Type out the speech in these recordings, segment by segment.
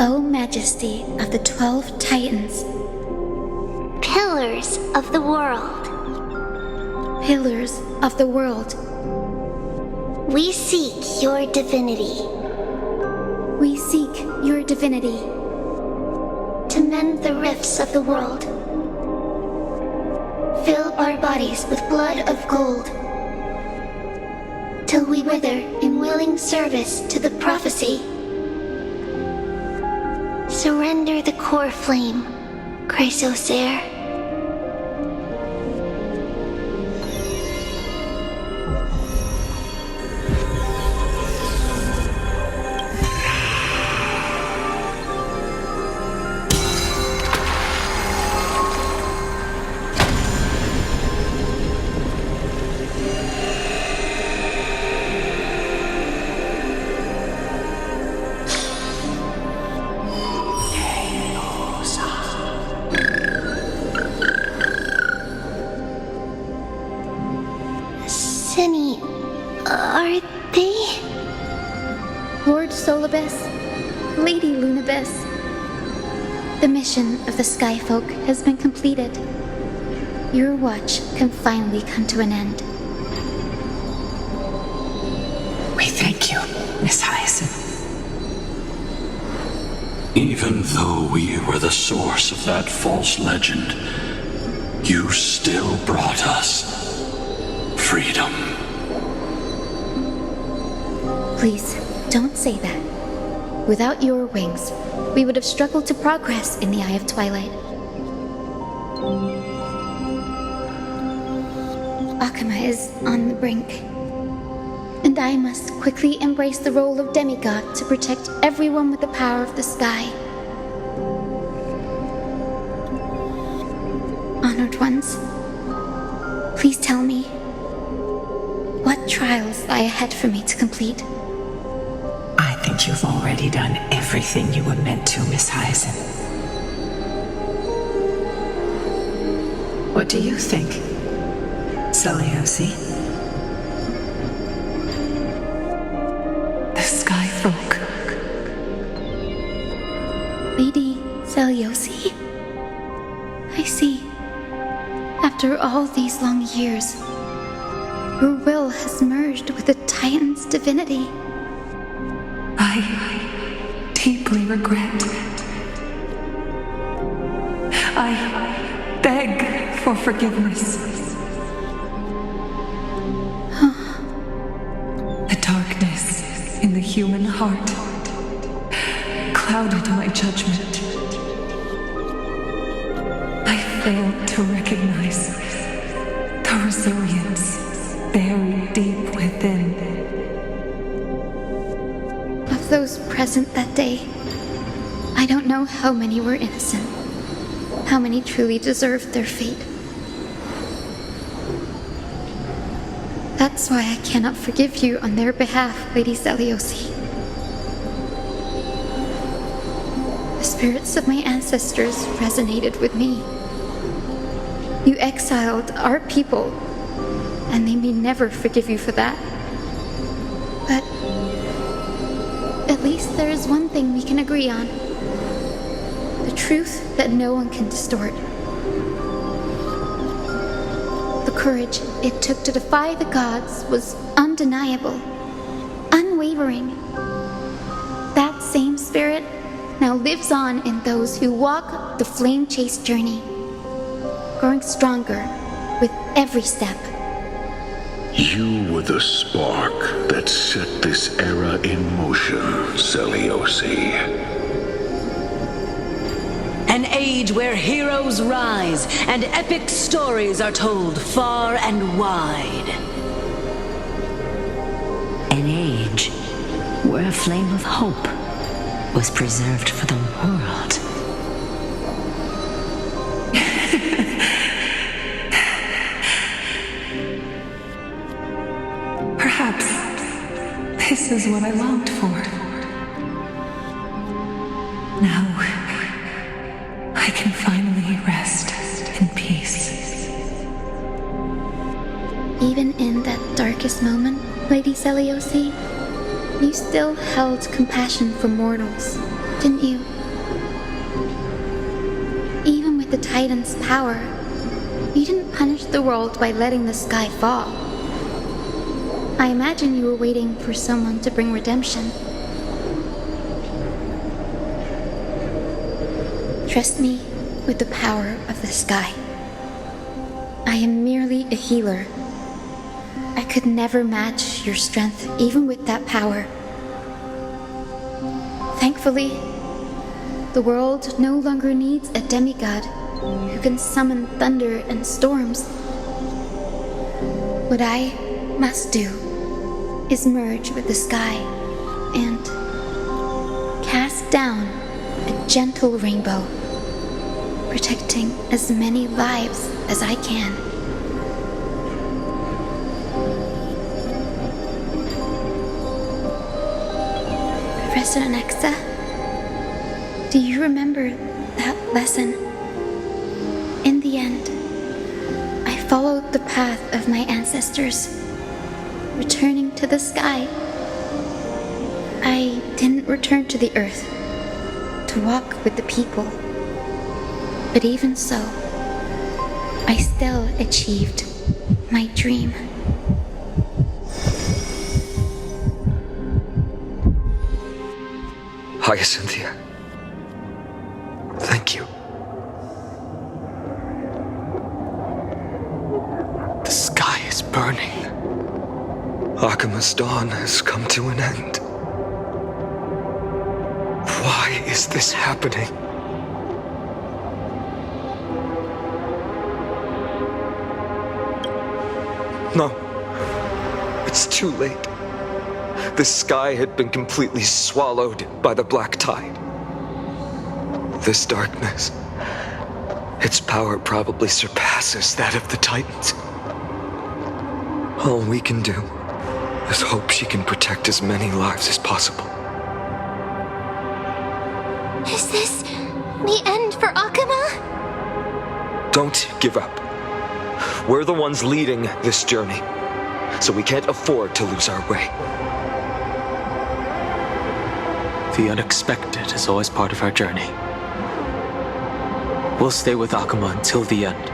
O Majesty of the 12 Titans, Pillars of the world, Pillars of the world, we seek your divinity. We seek your divinity. To mend the rifts of the world. Fill our bodies with blood of gold. Till we wither in willing service to the prophecy. Surrender the core flame, Chrysosair. Cinny, are they? Lord Solibus, Lady Lunibus, the mission of the Skyfolk has been completed. Your watch can finally come to an end. We thank you, Miss Hyacinth. Even though we were the source of that false legend, you still brought us freedom. Please, don't say that. Without your wings, we would have struggled to progress in the Eye of Twilight. Akama is on the brink, and I must quickly embrace the role of demigod to protect everyone with the power of the sky. Honored ones, please tell me, what trials lie ahead for me to complete? I think you've already done everything you were meant to, Miss Hyacinth. What do you think, Seliosi? The Skyfolk. Lady Seliosi? I see. After all these long years, your will has merged with the Titan's divinity. I deeply regret. I beg for forgiveness. The darkness in the human heart clouded my judgment. I failed to recognize the resilience buried deep within. Of those present that day, I don't know how many were innocent, how many truly deserved their fate. That's why I cannot forgive you on their behalf, Lady Seliosi. The spirits of my ancestors resonated with me. You exiled our people, and they may never forgive you for that. But at least there is one thing we can agree on. The truth that no one can distort. The courage it took to defy the gods was undeniable, unwavering. That same spirit now lives on in those who walk the flame-chased journey, growing stronger with every step. You were the spark that set this era in motion, Seliosi. An age where heroes rise and epic stories are told far and wide. An age where a flame of hope was preserved for the world. Perhaps this is what I longed for. Now, I can finally rest in peace. Even in that darkest moment, Lady Seliosi, You still held compassion for mortals, didn't you? Even with the Titan's power, you didn't punish the world by letting the sky fall. I imagine you were waiting for someone to bring redemption. Trust me with the power of the sky. I am merely a healer. I could never match your strength, even with that power. Thankfully, the world no longer needs a demigod who can summon thunder and storms. What I must do is merge with the sky and cast down a gentle rainbow, protecting as many lives as I can. Professor Nexa, do you remember that lesson? In the end, I followed the path of my ancestors, returning to the sky. I didn't return to the earth to walk with the people. But even so, I still achieved my dream. Hyacinthia. Thank you. The sky is burning. Akima's dawn has come to an end. Why is this happening? No. It's too late. The sky had been completely swallowed by the black tide. This darkness, its power probably surpasses that of the Titans. All we can do is hope she can protect as many lives as possible. Is this the end for Akuma? Don't give up. We're the ones leading this journey, so we can't afford to lose our way. The unexpected is always part of our journey. We'll stay with Akuma until the end,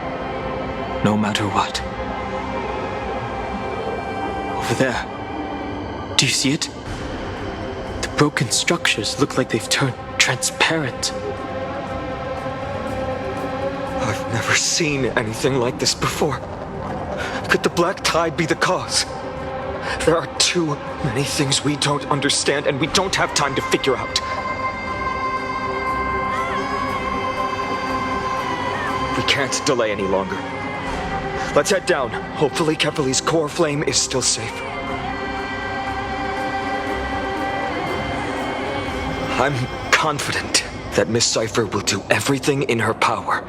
no matter what. Over there. Do you see it? The broken structures look like they've turned transparent. I've never seen anything like this before. Could the black tide be the cause? There are too many things we don't understand, and we don't have time to figure out. We can't delay any longer. Let's head down. Hopefully Kefali's core flame is still safe. I'm confident that Miss Cypher will do everything in her power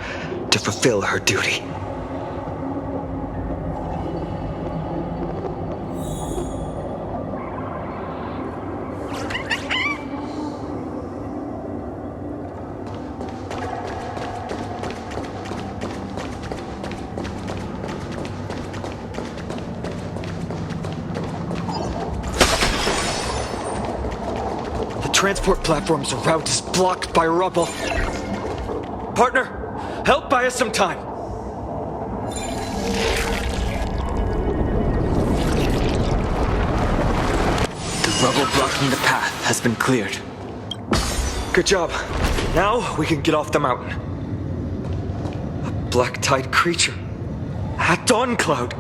to fulfill her duty. Transport platform's route is blocked by rubble. Partner, help buy us some time. The rubble blocking the path has been cleared. Good job. Now we can get off the mountain. A black tide creature. At Dawn Cloud.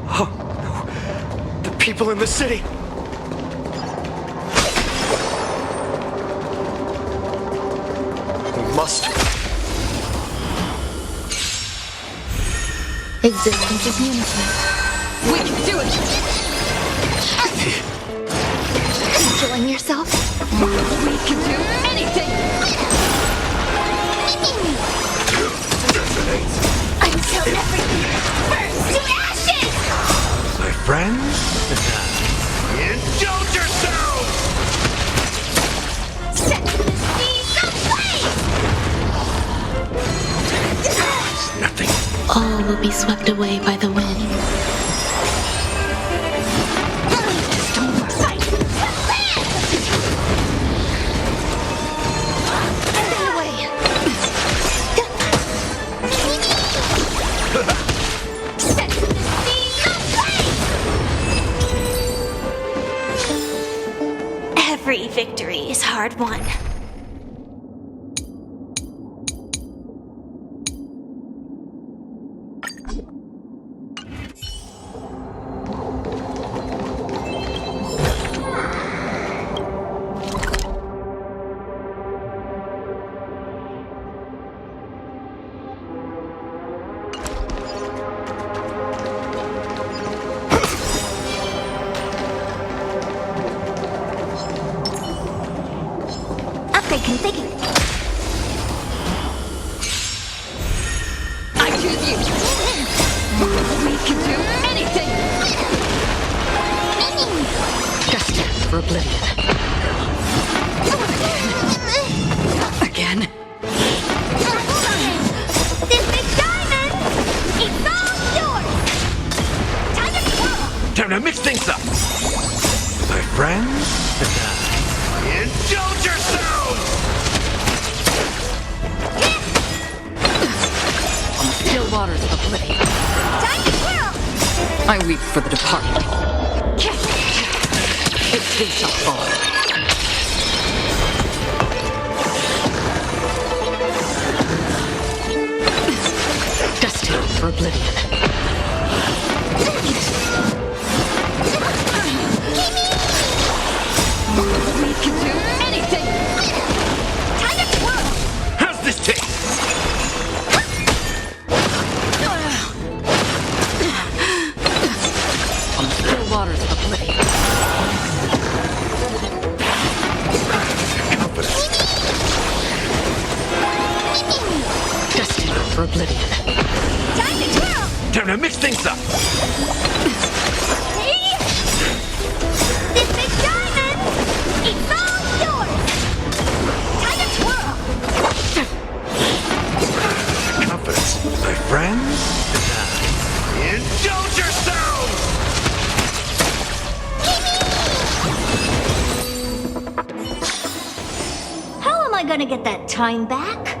Oh no. The people in the city. Must. Existence is unity. We can do it! Enjoying yourself? We can do anything! Until everything burns to ashes! My friends, indulge yourselves! Set the seas ablaze! Nothing. All will be swept away by the wind. Fight! Every victory is hard won. Upgrade configured. I choose you. We can do anything. Destined for oblivion. Again? This big diamond! It's all yours! Time to twirl! Time to mix things up. My friends, indulge yourselves! On the still waters of oblivion, Time to twirl! I weep for the departed. It too shall fall. Destined for oblivion. We can do anything. Time to twirl! How's this taste? On the still waters of oblivion, Confidence. destined for oblivion. Time to twirl! Time to mix things up. Hey! This big diamond! It's all yours! Time to twirl! Confidence. My friends, indulge yourselves! How am I gonna get that time back?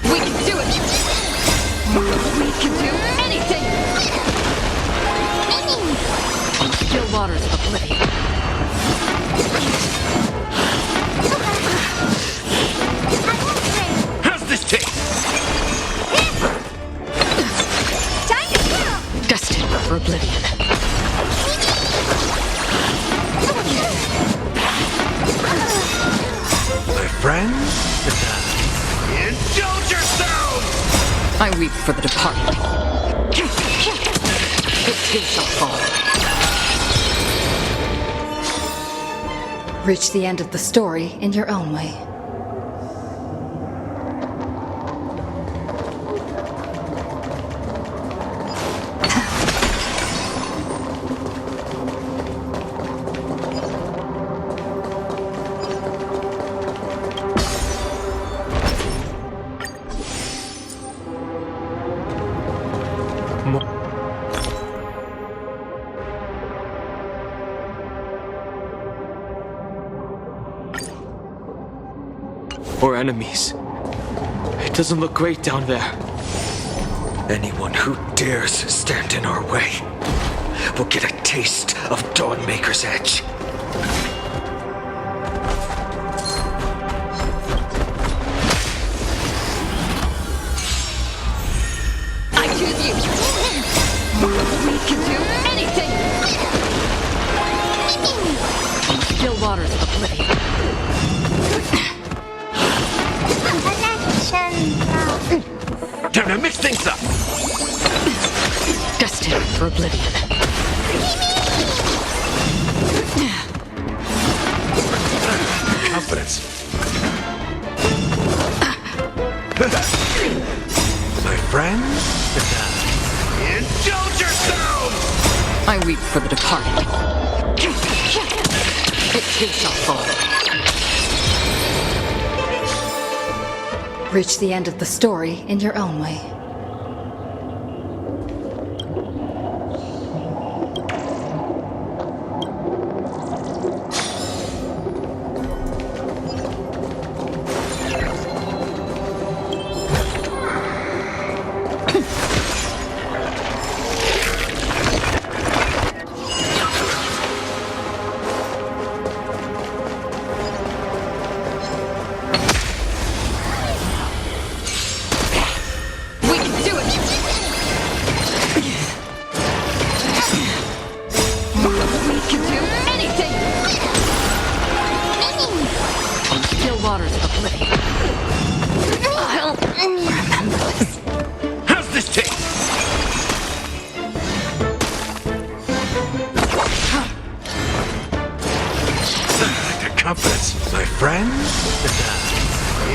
We can do it. We can do anything. On the still waters of oblivion, how's this taste? Time to twirl! destined for oblivion. My friends, indulge yourselves! I weep for the departed. It too shall fall. Reach the end of the story in your own way. or enemies. It doesn't look great down there. Anyone who dares stand in our way will get a taste of Dawnmaker's edge. I choose you. We can do anything. On still waters of oblivion. Time to mix things up! Destined for oblivion. Confidence. My friends? Indulge yourselves! I weep for the departed. It too shall fall. Reach the end of the story in your own way. Waters of oblivion. I'll remember this. How's this taste? The confidence, my friends?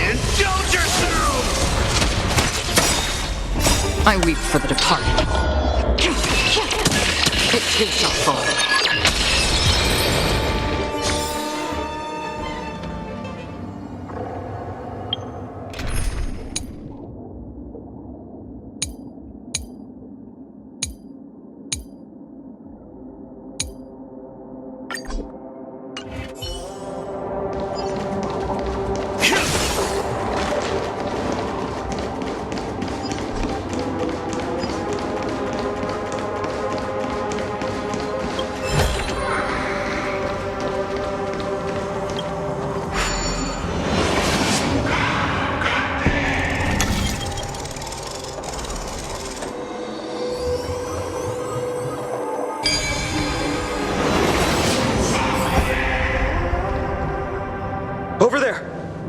Indulge yourselves! I weep for the departed. It too shall fall. Over there!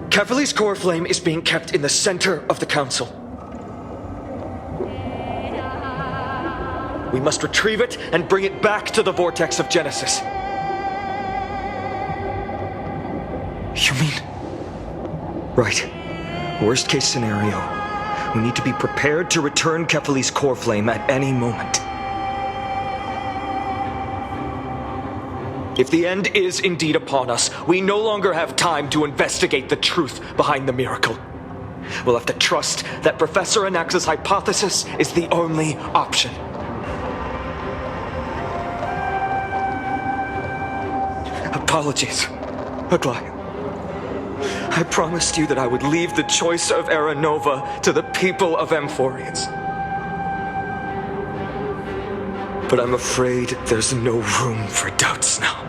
Cavalli's core flame is being kept in the center of the council. We must retrieve it and bring it back to the vortex of Genesis. You mean? Right. Worst case scenario. We need to be prepared to return Cavalli's core flame at any moment. If the end is indeed upon us, we no longer have time to investigate the truth behind the miracle. We'll have to trust that Professor Anax's hypothesis is the only option. Apologies, Aglaia. I promised you that I would leave the choice of Era Nova to the people of Amphoreus. But I'm afraid there's no room for doubts now.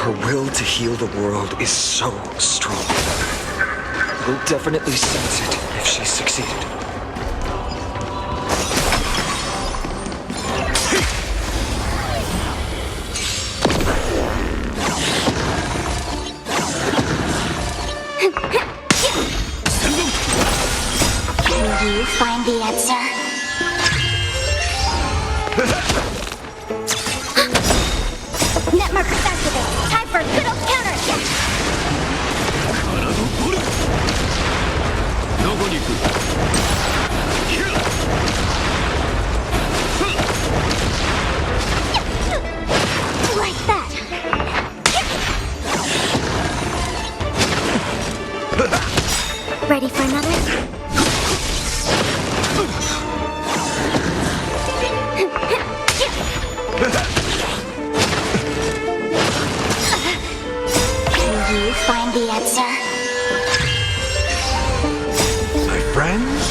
Her will to heal the world is so strong. We'll definitely sense it if she succeeded. Can you find the answer? Net markers activate. Time for a good old counterattack. Like that. Ready for another? find the answer? My friends?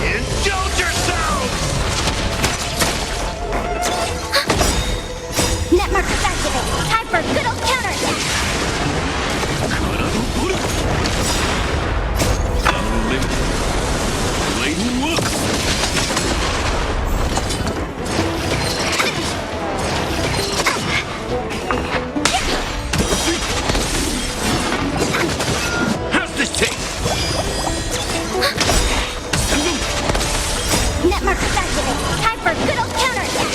Indulge yourselves! Net markers activate. Time for good old counterattack. How's this taste? Net markers activate. Time for good old counterattack.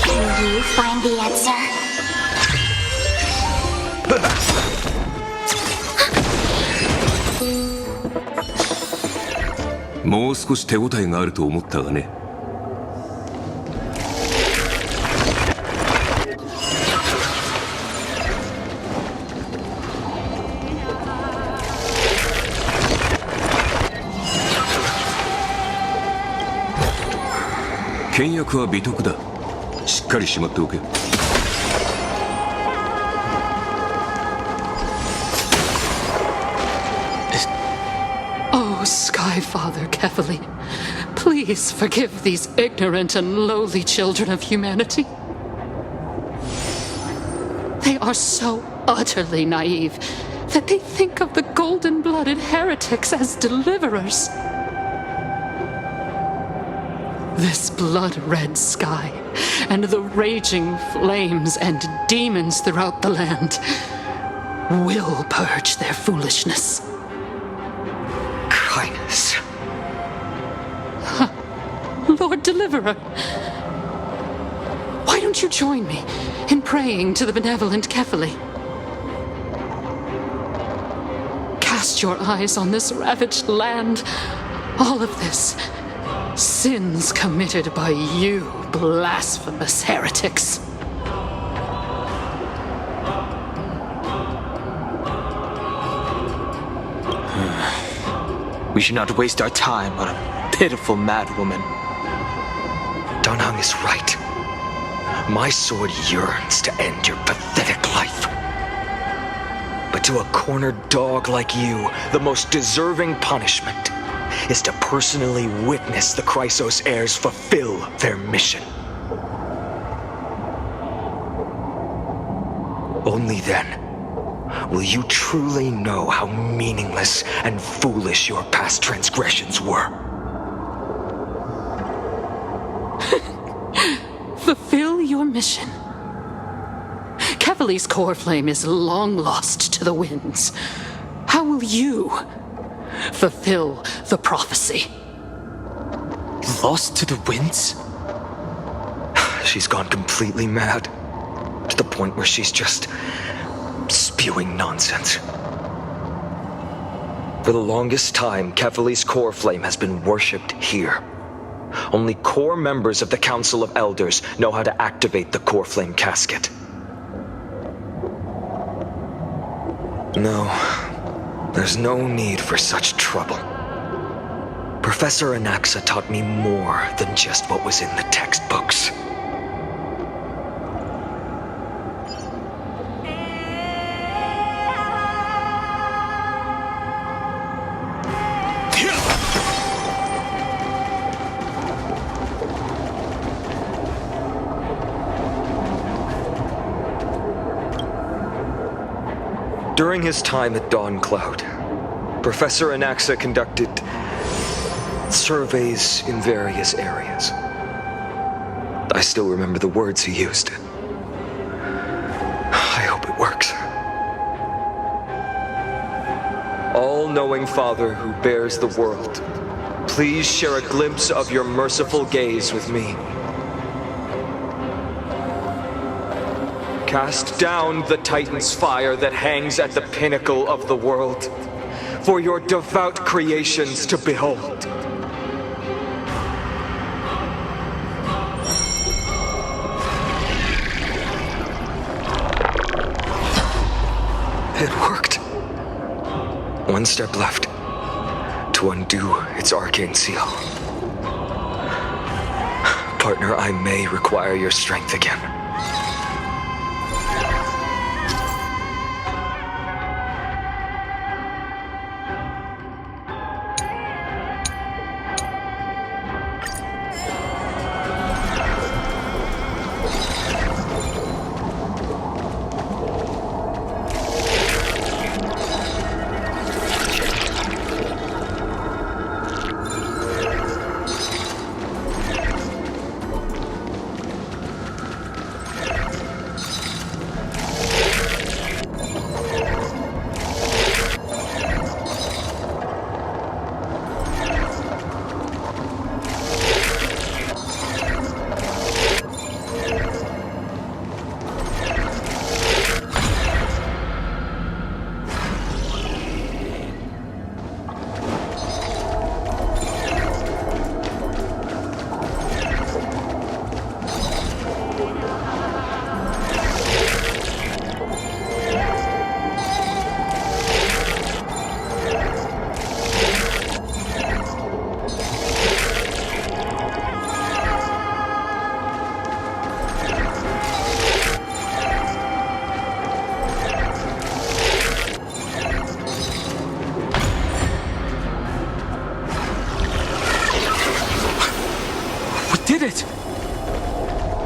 Can you find the answer? もう少し手応えがあると思ったがね。倹約は美徳だ。しっかりしまっておけ。Oh, Sky Father Kefali, please forgive these ignorant and lowly children of humanity. They are so utterly naive that they think of the golden-blooded heretics as deliverers. This blood-red sky and the raging flames and demons throughout the land will purge their foolishness. Kindness. Lord Deliverer, why don't you join me in praying to the benevolent Kefali? Cast your eyes on this ravaged land. All of this, sins committed by you, blasphemous heretics. We should not waste our time on a pitiful madwoman. Danhang is right. My sword yearns to end your pathetic life. But to a cornered dog like you, the most deserving punishment is to personally witness the Chrysos heirs fulfill their mission. Only then will you truly know how meaningless and foolish your past transgressions were. Fulfill your mission. Kefali's core flame is long lost to the winds. How will you fulfill the prophecy? Lost to the winds? She's gone completely mad, to the point where she's just spewing nonsense. For the longest time, Kefali's core flame has been worshipped here. Only core members of the Council of Elders know how to activate the core flame casket. No, there's no need for such trouble. Professor Anaxa taught me more than just what was in the textbooks. During his time at Dawn Cloud, Professor Anaxa conducted surveys in various areas. I still remember the words he used. I hope it works. All-knowing Father who bears the world, please share a glimpse of your merciful gaze with me. Cast down the Titan's fire that hangs at the pinnacle of the world, for your devout creations to behold. It worked. One step left. to undo its arcane seal. Partner, I may require your strength again.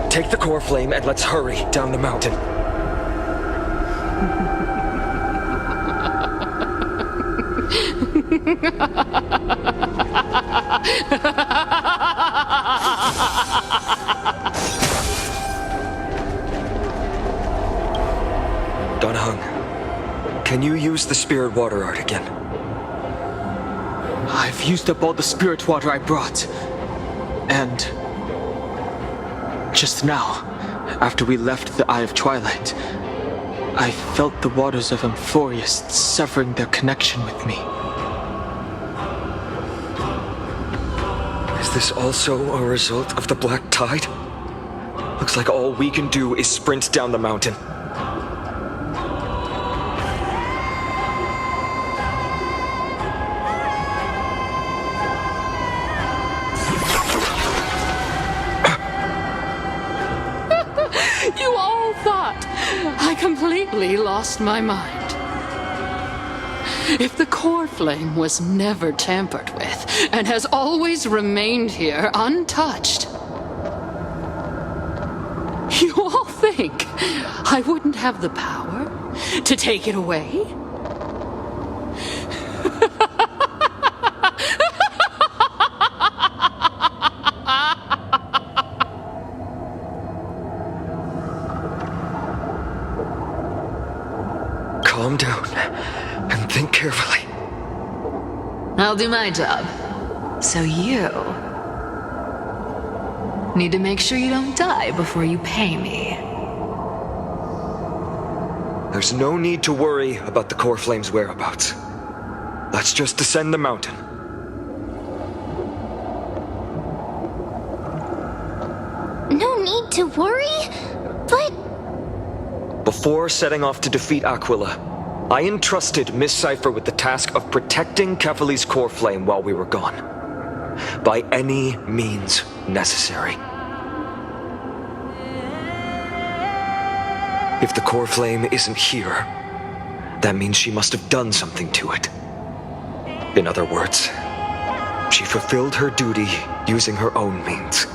Take the core flame and let's hurry down the mountain. Donahung, can you use the spirit water art again? I've used up all the spirit water I brought. And just now, after we left the Eye of Twilight, I felt the waters of Amphoreus severing their connection with me. Is this also a result of the black tide? Looks like all we can do is sprint down the mountain. You all thought I completely lost my mind. If the core flame was never tampered with and has always remained here untouched, you all think I wouldn't have the power to take it away? Calm down and think carefully. I'll do my job. So you need to make sure you don't die before you pay me. There's no need to worry about the core flame's whereabouts. Let's just descend the mountain. No need to worry, but... Before setting off to defeat Aquila, I entrusted Miss Cypher with the task of protecting Kefali's core flame while we were gone. By any means necessary. If the core flame isn't here, that means she must have done something to it. In other words, she fulfilled her duty using her own means.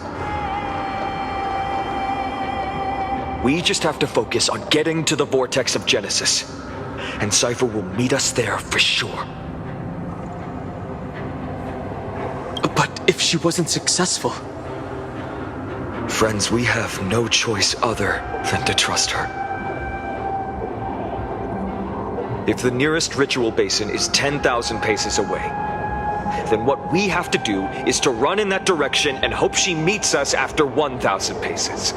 We just have to focus on getting to the vortex of Genesis, and Cypher will meet us there for sure. But if she wasn't successful? Friends, we have no choice other than to trust her. If the nearest ritual basin is 10,000 paces away, then what we have to do is to run in that direction and hope she meets us after 1,000 paces.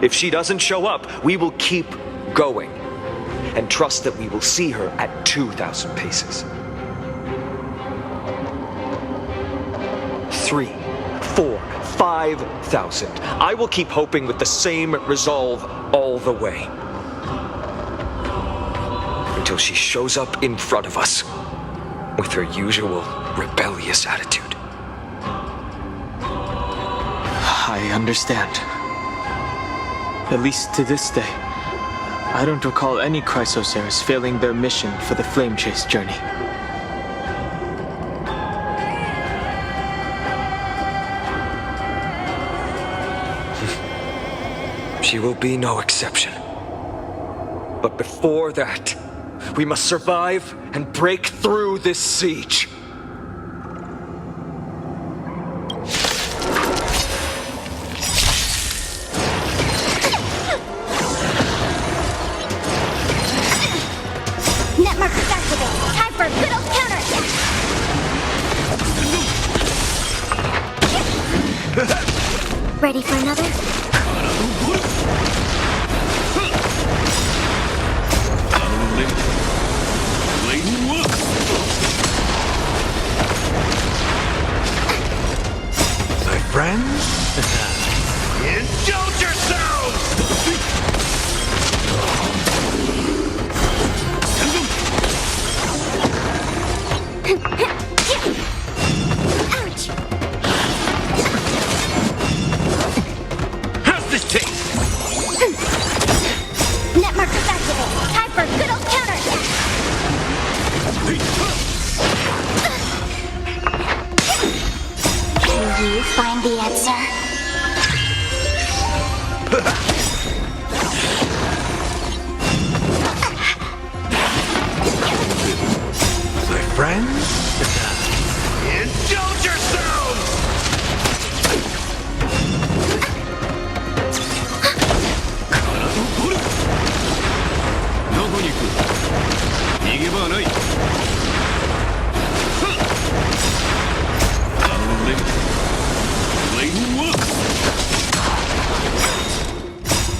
If she doesn't show up, we will keep going and trust that we will see her at 2,000 paces. 3, 4, 5,000. I will keep hoping with the same resolve all the way. until she shows up in front of us with her usual rebellious attitude. I understand. At least to this day, I don't recall any Chrysosaurs failing their mission for the Flame Chase journey. She will be no exception. But before that, we must survive and break through this siege. Net markers activate. Time for a good old counterattack. Ready for another? My friends? Indulge yourselves! Ouch! How's this taste? Net markers activate. Time for a good old counterattack. Can you find the answer? My friends? Indulge yourselves! どこに行く？逃げ場はない。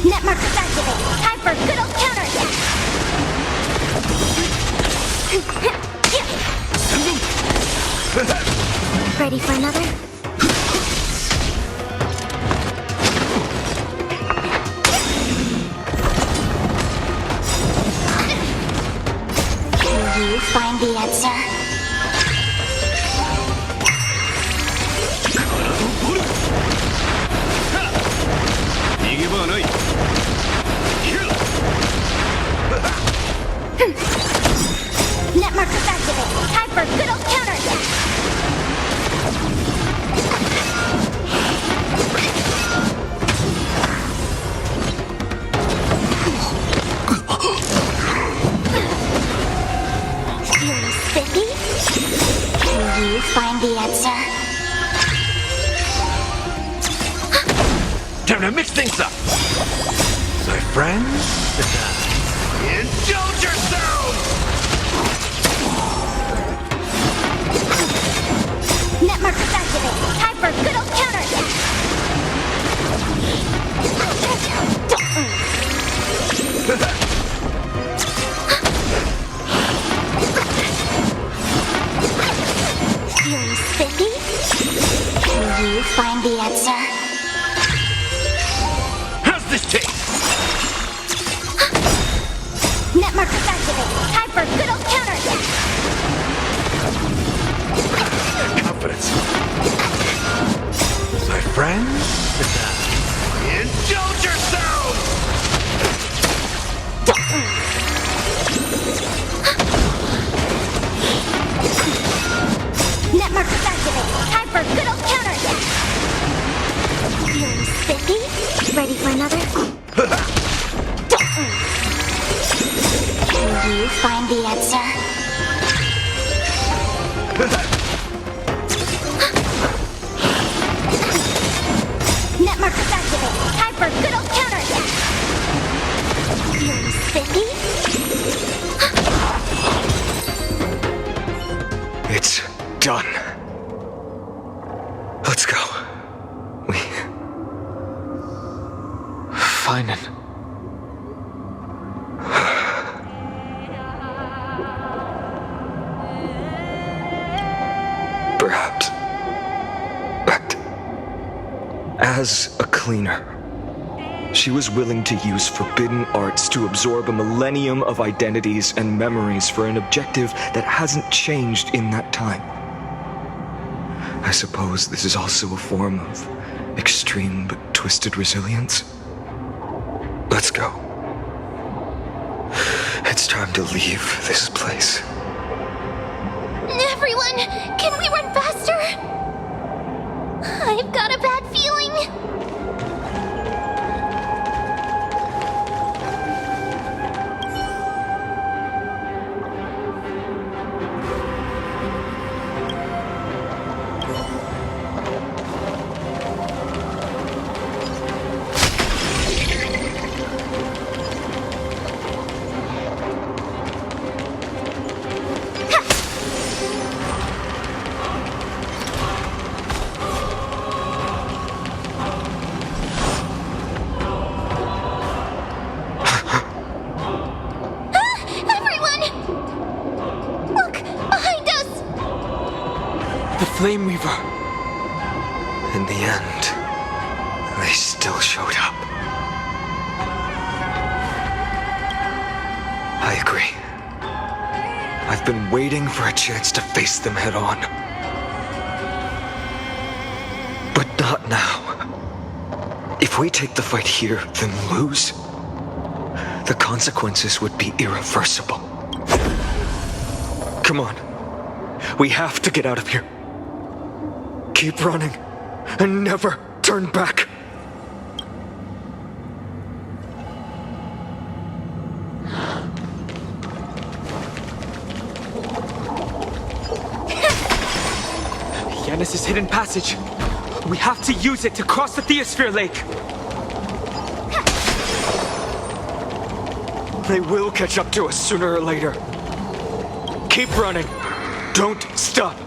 Net markers activate. Time for a good old counterattack. Ready for another? Can you find the answer? Net markers activate. Time for a good old counterattack. Feeling spiffy? Can you find the answer? Time to mix things up! My friends? Indulge yourselves! Net markers activate. Time for a good old counterattack. Feeling spiffy? Can you find the answer? How's this taste? Net markers activate. Time for a good old counterattack. Confidence. My friends? Indulge yourselves! Net markers activate. Time for a good old counterattack. Feeling spiffy? Ready for another? Can you find the answer? Net markers activate. Time for a good old counterattack. Feeling spiffy? It's done. Let's go. Feinen. Perhaps. But as a cleaner, She was willing to use forbidden arts to absorb a millennium of identities and memories for an objective that hasn't changed in that time. I suppose this is also a form of extreme but twisted resilience. Let's go. It's time to leave this place. Everyone, can we run faster? I've got a bad feeling. Flame Weaver. In the end, they still showed up. I agree. I've been waiting for a chance to face them head on. But not now. If we take the fight here, then lose, the consequences would be irreversible. Come on. We have to get out of here. Keep running, and never turn back. Yanis' hidden passage. We have to use it to cross the Theosphere Lake. They will catch up to us sooner or later. Keep running. Don't stop.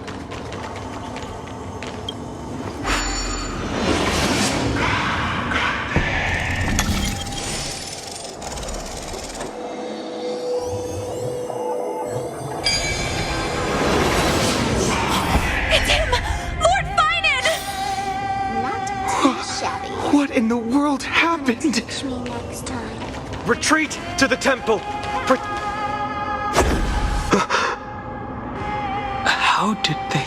What in the world happened? Teach me next time. Retreat to the temple. How did they?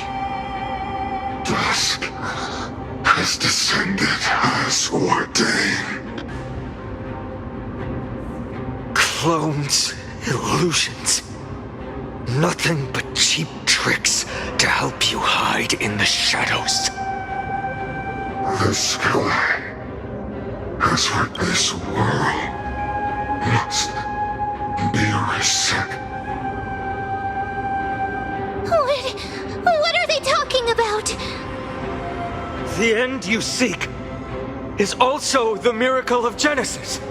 Dusk has descended as ordained. Clones, illusions. Nothing but cheap tricks to help you hide in the shadows. The sky has what this world must be reset. What are they talking about? The end you seek is also the miracle of Genesis.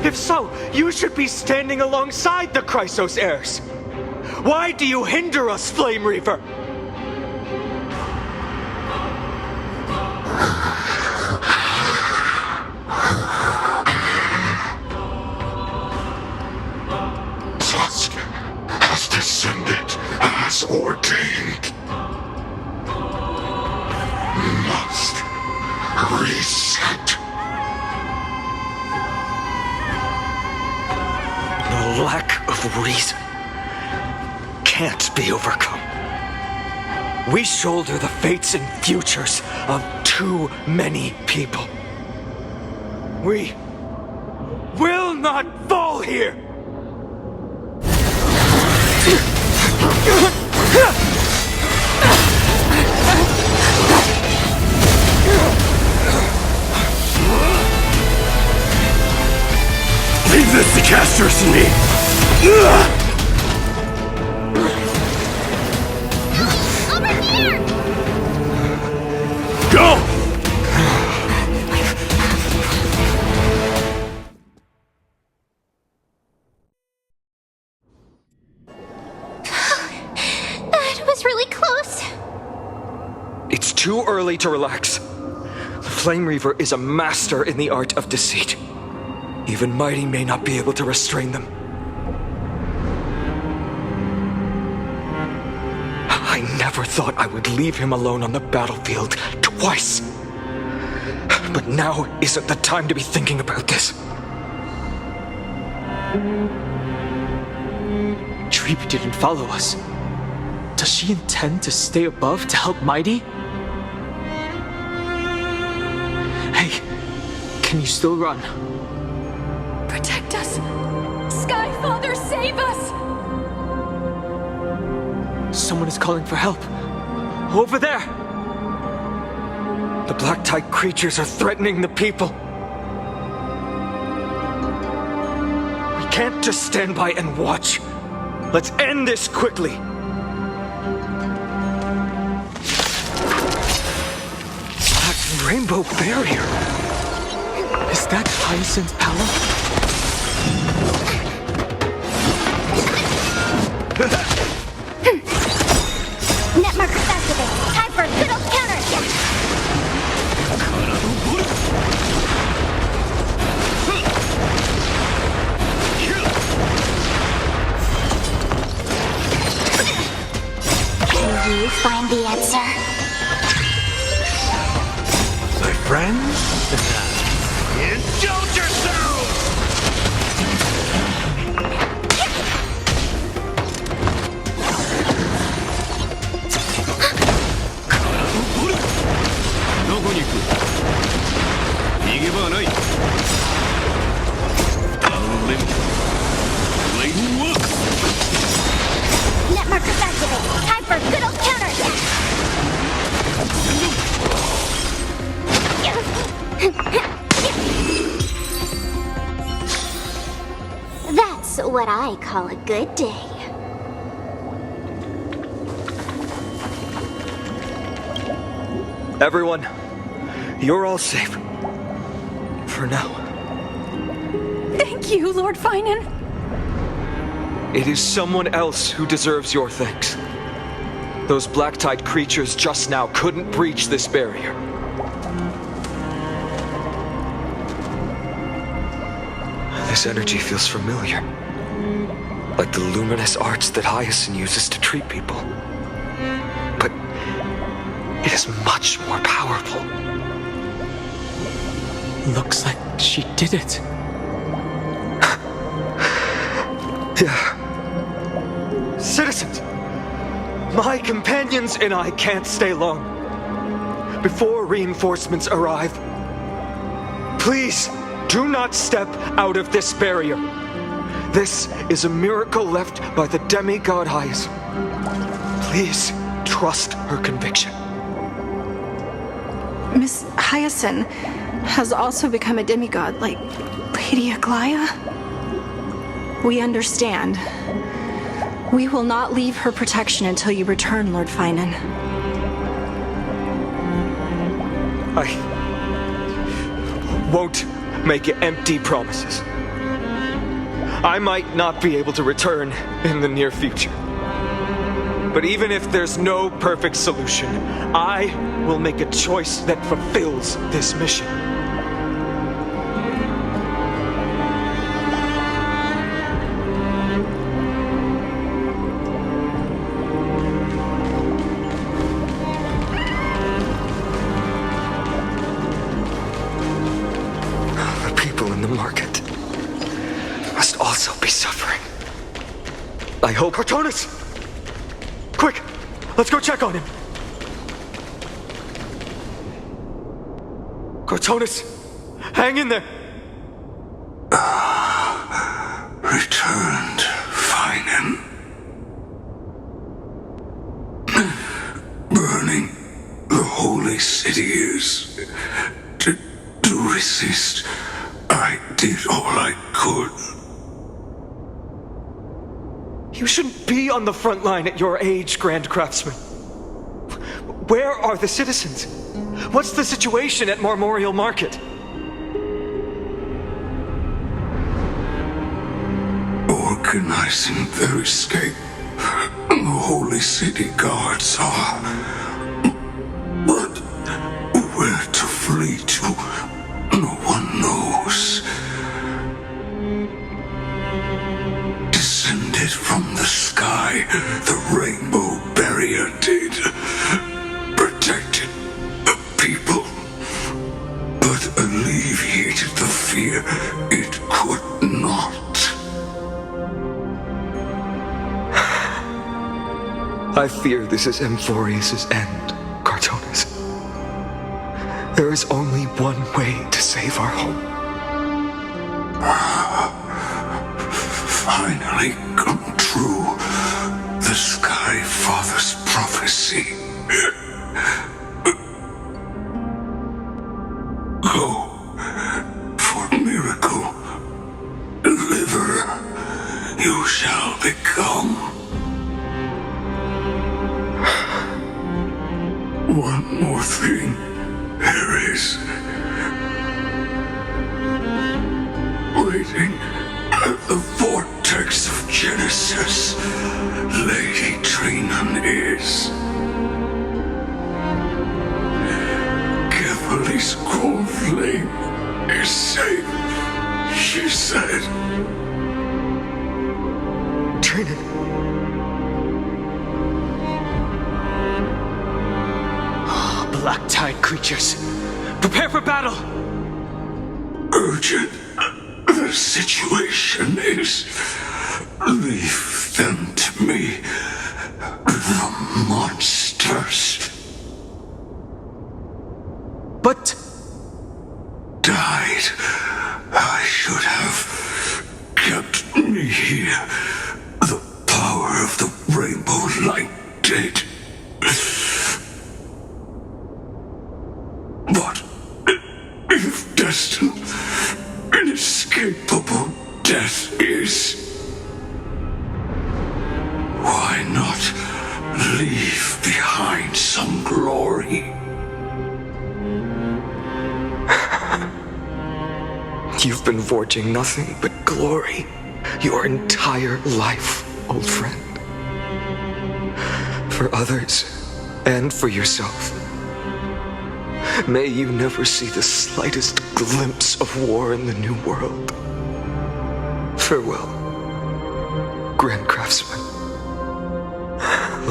If so, you should be standing alongside the Chrysos heirs. Why do you hinder us, Flame Reaver? Dusk has descended as ordained. Must reset. The lack of reason can't be overcome. We shoulder the fates and futures of too many people. We will not fall here! Leave this to Castors and me! Over here! Go! That was really close. It's too early to relax. The Flame Reaver is a master in the art of deceit. Even Mighty may not be able to restrain them. I never thought I would leave him alone on the battlefield twice. But now isn't the time to be thinking about this. Treeb didn't follow us. Does she intend to stay above to help Mighty? Hey, can you still run? Protect us! Sky Father, save us! Someone is calling for help. Over there! The black tide creatures are threatening the people. We can't just stand by and watch. Let's end this quickly. That rainbow barrier. Is that Hyacinth's power? Net markers activated. Time for a good old counterattack. Can you find the answer? My friends? Indulge yourselves! Net markers activated. Time for a good old counterattack. That's what I call a good day. Everyone, you're all safe. For now. Thank you, Lord Finan. It is someone else who deserves your thanks. Those black tide creatures just now couldn't breach this barrier. This energy feels familiar. Like the luminous arts that Hyacinth uses to treat people. But it is much more powerful. Looks like she did it. Yeah. Citizens! My companions and I can't stay long. Before reinforcements arrive, please do not step out of this barrier. This is a miracle left by the demigod Hyacinth. Please trust her conviction. Miss Hyacinth has also become a demigod, like Lady Aglaya. We understand. We will not leave her protection until you return, Lord Finan. I won't make empty promises. I might not be able to return in the near future. But even if there's no perfect solution, I will make a choice that fulfills this mission. The people in the market must also be suffering. I hope... Cartonus! Quick! Let's go check on him! Cartonus! Hang in there! Returned, Finan. Burning the holy city is... To resist, I did all I could. You shouldn't be on the front line at your age, Grand Craftsman. Where are the citizens? What's the situation at Memorial Market? Organizing their escape. The holy city guards are... But where to flee to, no one knows. Descended from the sky, the rainbow barrier did. Protected people. But it could not. I fear this is Amphoreus' end, Cartonus. There is only one way to save our home. Finally come true. The Sky Father's prophecy. Go for miracle. Deliverer, you shall become. One more thing, Ares. Waiting at the vortex of Genesis, Lady Trinan is. Kephalie's cold flame is safe, she said. Trinan. Black Tide creatures, prepare for battle! Urgent. The situation is. Leave them to me. The monsters. But... died. I should have kept me here. The power of the rainbow light did. But if destined, inescapable death is, why not leave behind some glory? You've been forging nothing but glory your entire life, old friend. For others and for yourself. May you never see the slightest glimpse of war in the New World. Farewell, Grand Craftsman.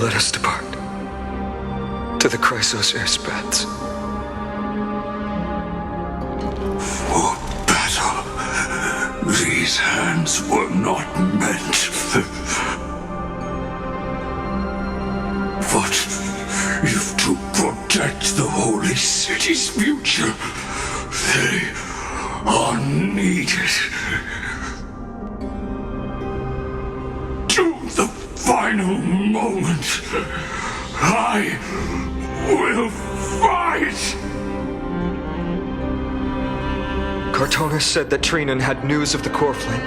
Let us depart to the Chrysos Air Spats. For battle, these hands were not meant. But if to protect the holy city's future, they are needed. To the final moment, I will fight! Cartonus said that Trinan had news of the core flame.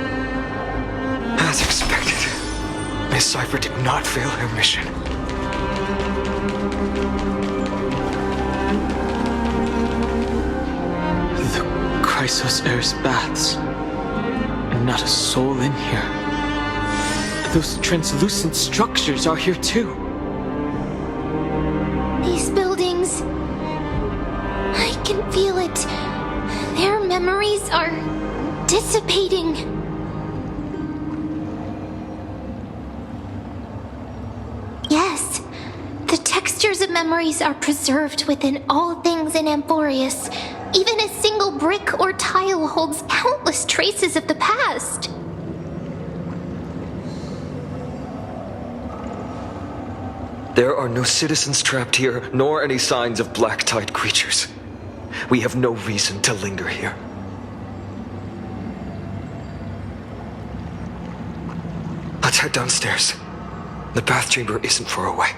As expected, Miss Cipher did not fail her mission. Chrysos Air's baths. And not a soul in here. Those translucent structures are here too. These buildings... I can feel it. Their memories are dissipating. Yes, the textures of memories are preserved within all things in Amphoreus. Even a single brick or tile holds countless traces of the past. There are no citizens trapped here, nor any signs of Black Tide creatures. We have no reason to linger here. Let's head downstairs. The bath chamber isn't far away.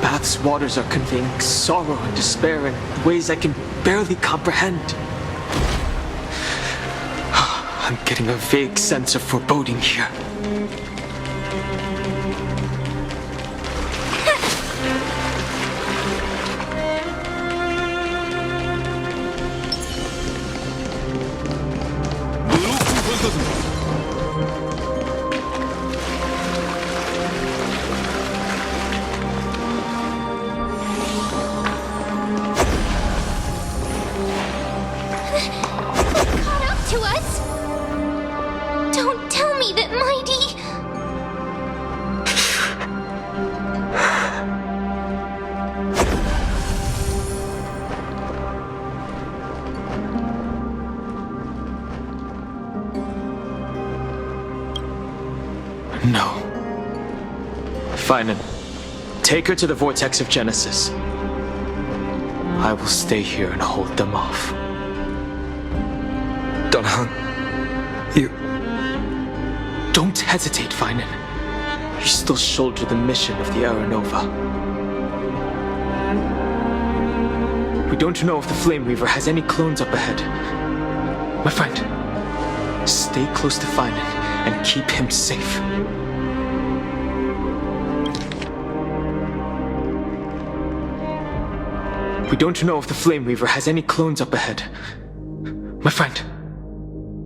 Bath's waters are conveying sorrow and despair in ways I can barely comprehend. I'm getting a vague sense of foreboding here. Finan, take her to the vortex of Genesis. I will stay here and hold them off. Dan Heng, you... Don't hesitate, Finan. You still shoulder the mission of the Aeronova. We don't know if the Flame Reaver has any clones up ahead. My friend, stay close to Finan and keep him safe. We don't know if the Flame Reaver has any clones up ahead. My friend,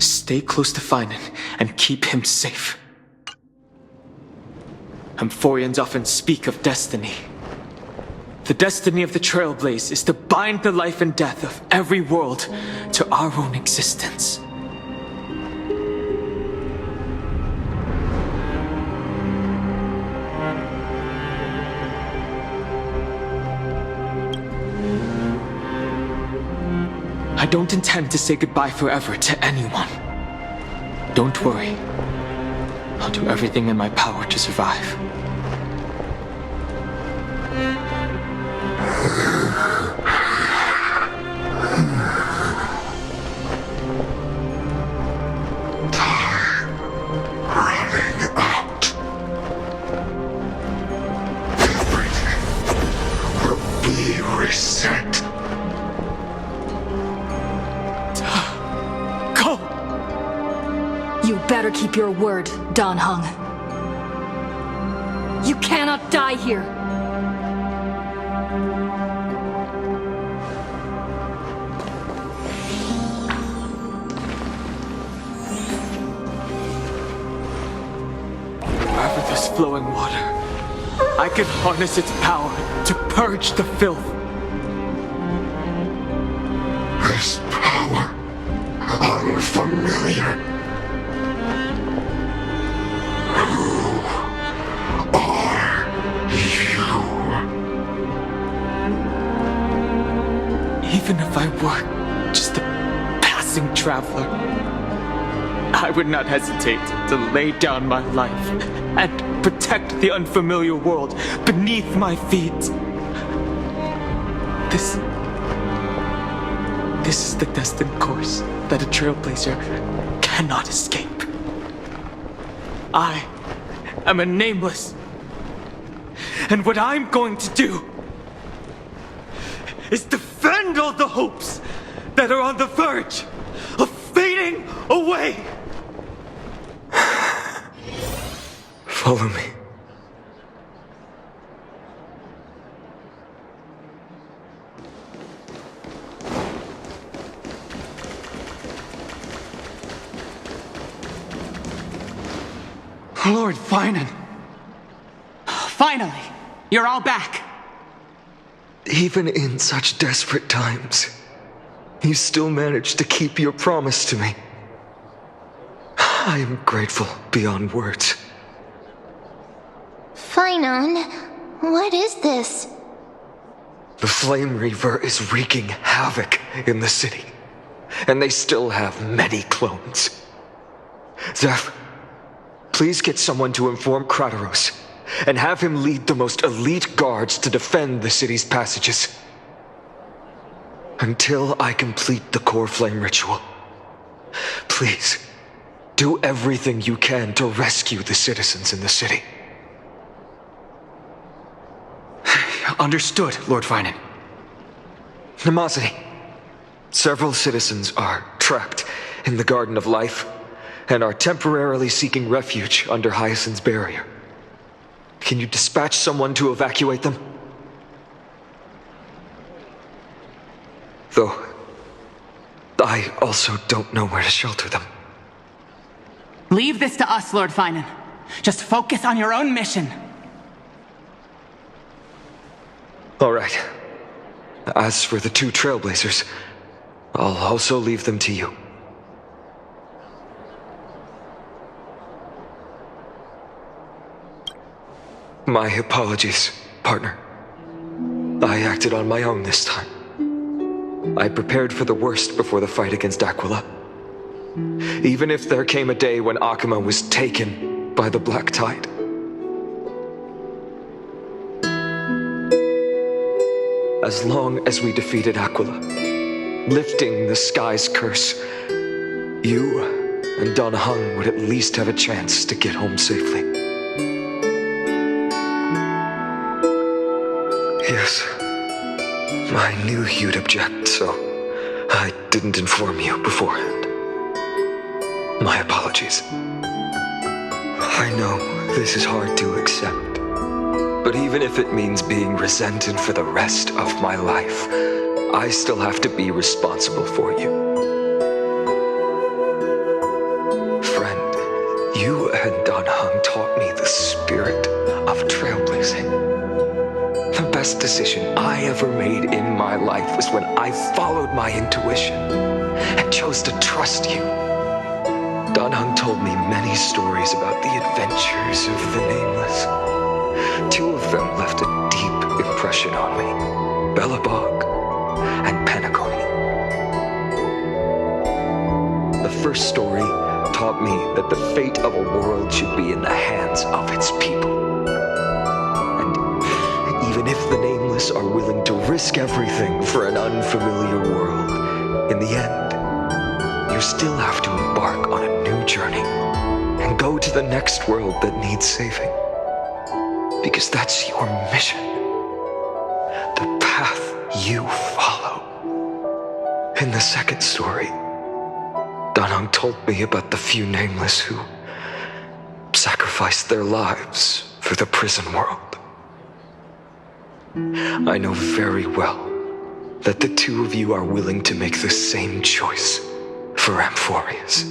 stay close to Finan and keep him safe. Amphoreans often speak of destiny. The destiny of the Trailblaze is to bind the life and death of every world to our own existence. I don't intend to say goodbye forever to anyone. Don't worry. I'll do everything in my power to survive. Better keep your word, Dan Heng. You cannot die here. Wherever there's flowing water, I can harness its power to purge the filth. This power, unfamiliar. Even if I were just a passing traveler, I would not hesitate to lay down my life and protect the unfamiliar world beneath my feet. This is the destined course that a trailblazer cannot escape. I am a nameless, and what I'm going to do is defend all the hopes that are on the verge of fading away. Follow me. Lord Finan. Finally, you're all back. Even in such desperate times, you still managed to keep your promise to me. I am grateful beyond words. Finan, what is this? The Flame Reaver is wreaking havoc in the city, and they still have many clones. Zeph, please get someone to inform Kratos, and have him lead the most elite guards to defend the city's passages. Until I complete the core flame ritual, please, do everything you can to rescue the citizens in the city. Understood, Lord Finan. Nemosity, several citizens are trapped in the Garden of Life and are temporarily seeking refuge under Hyacinth's barrier. Can you dispatch someone to evacuate them? Though, I also don't know where to shelter them. Leave this to us, Lord Finan. Just focus on your own mission. All right. As for the two Trailblazers, I'll also leave them to you. My apologies, partner. I acted on my own this time. I prepared for the worst before the fight against Aquila. Even if there came a day when Akuma was taken by the Black Tide. as long as we defeated Aquila, lifting the sky's curse, you and Don Hung would at least have a chance to get home safely. Yes, I knew you'd object, so I didn't inform you beforehand. My apologies. I know this is hard to accept, but even if it means being resented for the rest of my life, I still have to be responsible for you. Friend, you and Don Hung taught me the spirit of trailblazing. The best decision I ever made in my life was when I followed my intuition and chose to trust you. Don Hung told me many stories about the adventures of the Nameless. 2 of them left a deep impression on me: Bellabog and Panagon. The first story taught me that the fate of a world should be in the hands of its people. And even if the Nameless are willing to risk everything for an unfamiliar world, in the end, you still have to embark on a new journey and go to the next world that needs saving. Because that's your mission. The path you follow. In the second story, Don Hung told me about the few Nameless who sacrificed their lives for the prison world. I know very well that the 2 of you are willing to make the same choice for Amphoreus.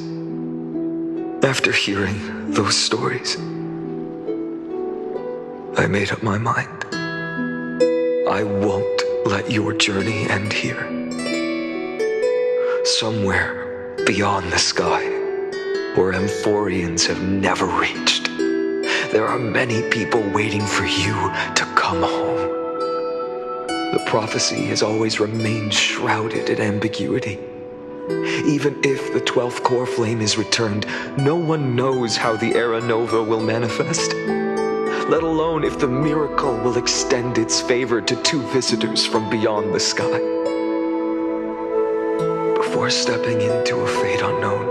After hearing those stories, I made up my mind. I won't let your journey end here. Somewhere beyond the sky, where Amphoreans have never reached, there are many people waiting for you to come home. The prophecy has always remained shrouded in ambiguity. Even if the 12th core flame is returned, no one knows how the Era Nova will manifest, let alone if the miracle will extend its favor to 2 visitors from beyond the sky. Before stepping into a fate unknown,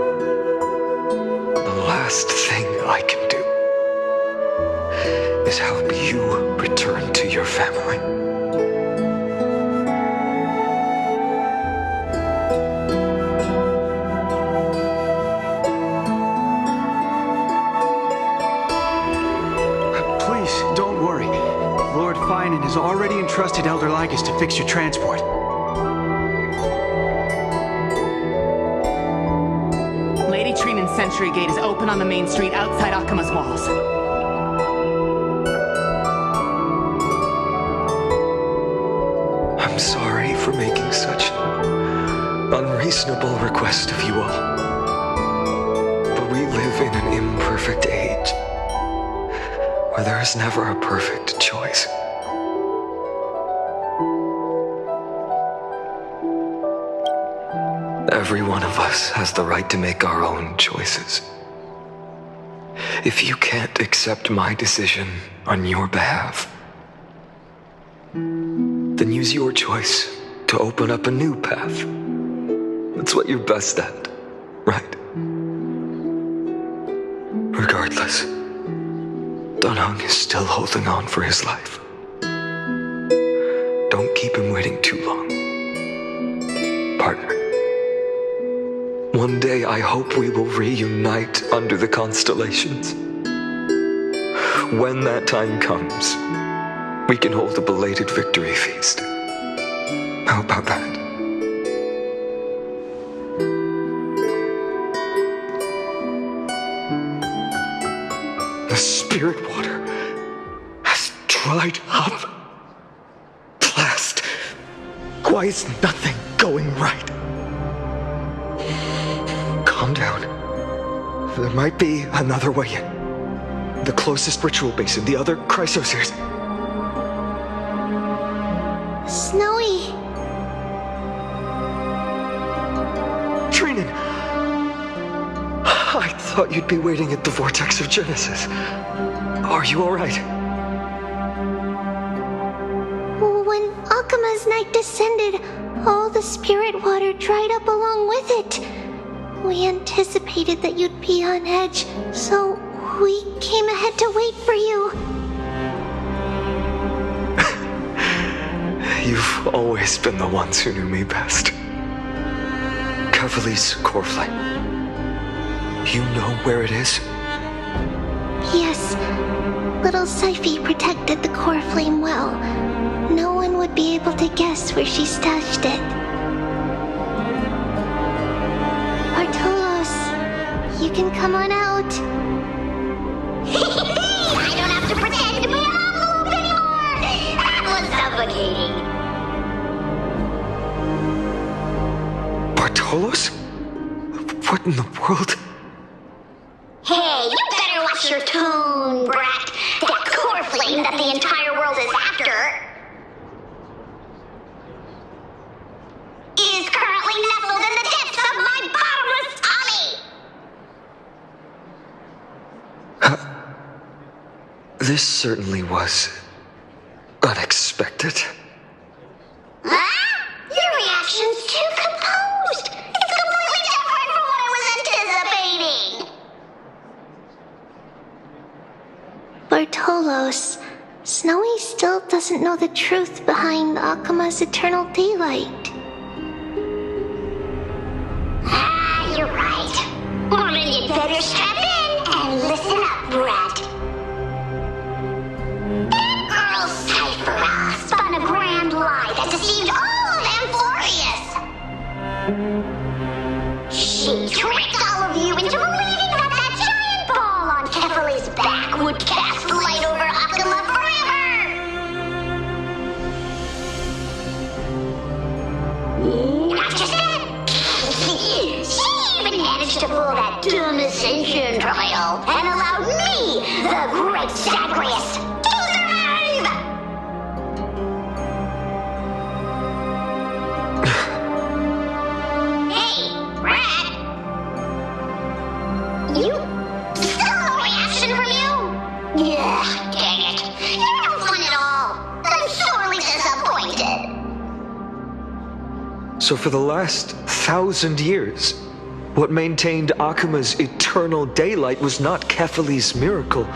the last thing I can do is help you return to your family. Has already entrusted Elder Lygus to fix your transport. Lady Trinan's Century Gate is open on the main street outside Akima's walls. I'm sorry for making such an unreasonable request of you all. But we live in an imperfect age, where there is never a perfect choice. Every one of us has the right to make our own choices. If you can't accept my decision on your behalf, then use your choice to open up a new path. That's what you're best at, right? Regardless, Don Hung is still holding on for his life. Don't keep him waiting too long. Partner. One day I hope we will reunite under the constellations. When that time comes, we can hold a belated victory feast. How about that? The spirit water has dried up. Blast! Why is nothing going right? Calm down. There might be another way in. The closest ritual basin, the other chrysospheres. Snowy. Trinan! I thought you'd be waiting at the vortex of Genesis. Are you alright? When Akima's night exploded, all the spirit water dried up along with it. We anticipated that you'd be on edge, so we came ahead to wait for you. You've always been the ones who knew me best. Kefali's core flame. You know where it is? Yes, little Syphi protected the core flame well. No one would be able to guess where she stashed it. Bartolos, you can come on out. I don't have to pretend to be an envelope anymore! That was suffocating. Bartolos? What in the world? Hey, you better watch your tone, brat. That core flame that the entire world is after is currently nestled in the depths of my bottomless tummy! This certainly was unexpected. Huh? Your reaction's too composed. It's completely different from what I was anticipating. Bartolos, Snowy still doesn't know the truth behind Akuma's eternal daylight. You're right. Well, then you'd better strap in and listen up, brat. That girl Cyphera spun a grand lie that deceived all of Amphoreus. She tricked all of you into believing that giant ball on Kefali's back would cast light over Akuma forever. Not just that. She even managed to pull that dumb ascension trial and allowed me, the great Zagreus, to survive! Hey, Rat! You... still no reaction from you? Yeah, dang it. You're no fun at all. I'm sorely disappointed. So for the last 1,000 years, what maintained Akuma's eternal daylight was not Kefali's miracle,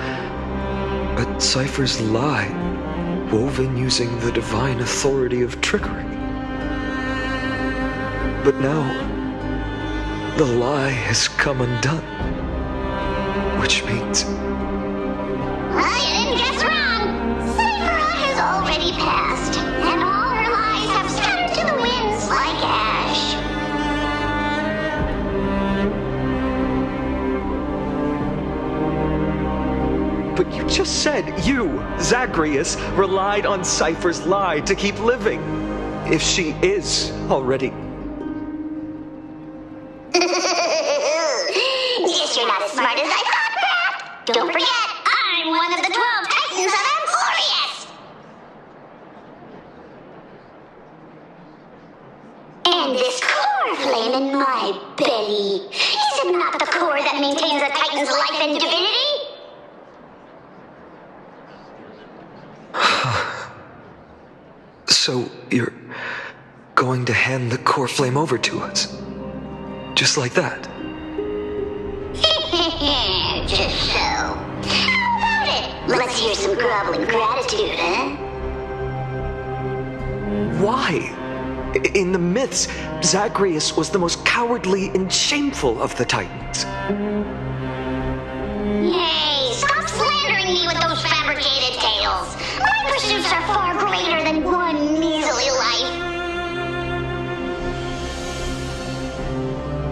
but Cypher's lie, woven using the divine authority of trickery. But now, the lie has come undone, which means... Well, you didn't guess wrong. Cyphera has already passed, and all her lies have scattered to the winds like ash. But you just said you, Zagreus, relied on Cypher's lie to keep living. If she is already... Guess you're not as smart as I thought, Pat. Don't forget, I'm one of the 12 Titans of Amphoreus. And this core flame in my belly, is it not the core that maintains a Titan's life and divinity? So you're going to hand the core flame over to us? Just like that? Just so. How about it? Let's hear some groveling gratitude, huh? Why? In the myths, Zagreus was the most cowardly and shameful of the Titans. Hey, stop slandering me with those fabricated tales. My pursuits are far greater than one measly life.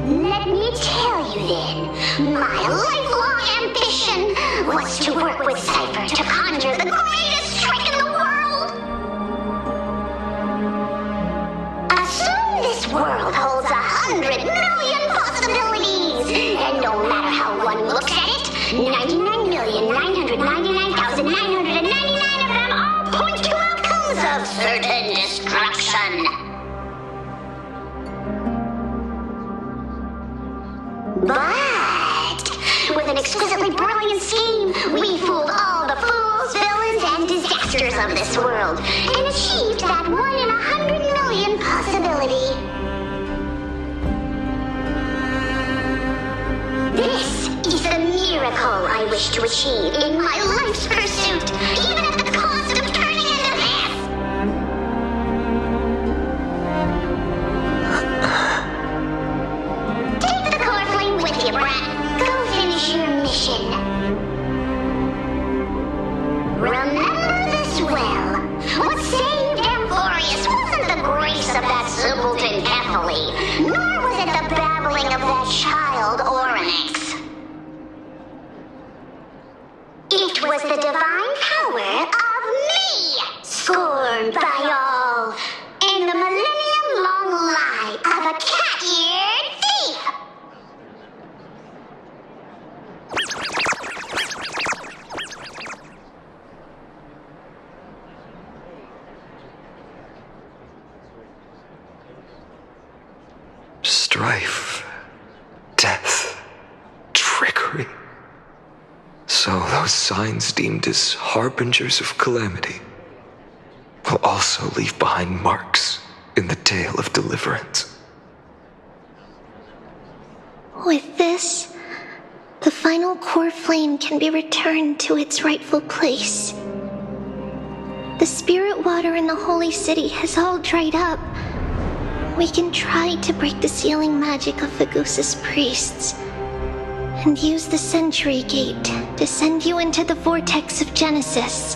Let me tell you then, my lifelong ambition was to work with Cypher to conjure the greatest trick in the world. Assume this world holds 100 million possibilities, and no matter how one looks at it, 99,999,999 of them all point to outcomes of certain destruction. But with an exquisitely brilliant scheme, we fooled all the fools, villains, and disasters of this world, and achieved that 1 in 100 million brilliant possibility. This is the miracle I wish to achieve in my life's pursuit, even at the cost of turning into this! Take the core flame with you, brat. Go finish your mission. Remember this well. What saved Amphoreus wasn't the grace of that simpleton Ethely, nor was it the babbling of that child Oryx. It was the divine power of me, scorned by all, and the millennium-long lie of a cat-eared thief. Strife, death, trickery. So those signs deemed as harbingers of calamity will also leave behind marks in the tale of deliverance. With this, the final core flame can be returned to its rightful place. The spirit water in the holy city has all dried up. We can try to break the sealing magic of Vagusa's priests and use the Century Gate to send you into the vortex of Genesis.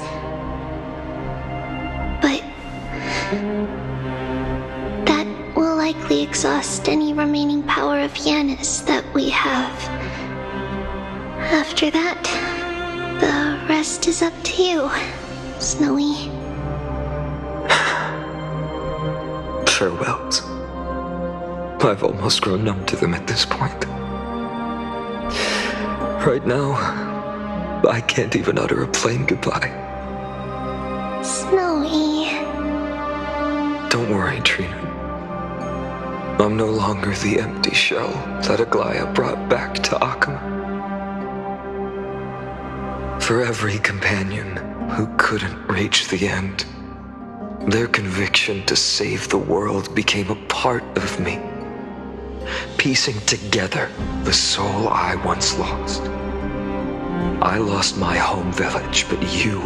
But that will likely exhaust any remaining power of Yanis that we have. After that, the rest is up to you, Snowy. Farewells. I've almost grown numb to them at this point. Right now, I can't even utter a plain goodbye. Snowy. Don't worry, Trina. I'm no longer the empty shell that Aglaya brought back to Akama. For every companion who couldn't reach the end, their conviction to save the world became a part of me, piecing together the soul I once lost. I lost my home village, but you,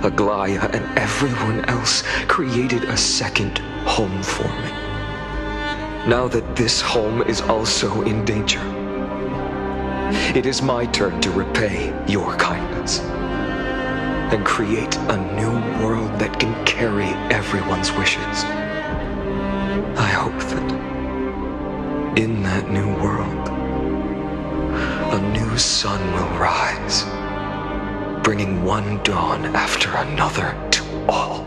Aglaya, and everyone else created a second home for me. Now that this home is also in danger, it is my turn to repay your kindness and create a new world that can carry everyone's wishes. I hope that in that new world, a new sun will rise, bringing one dawn after another to all.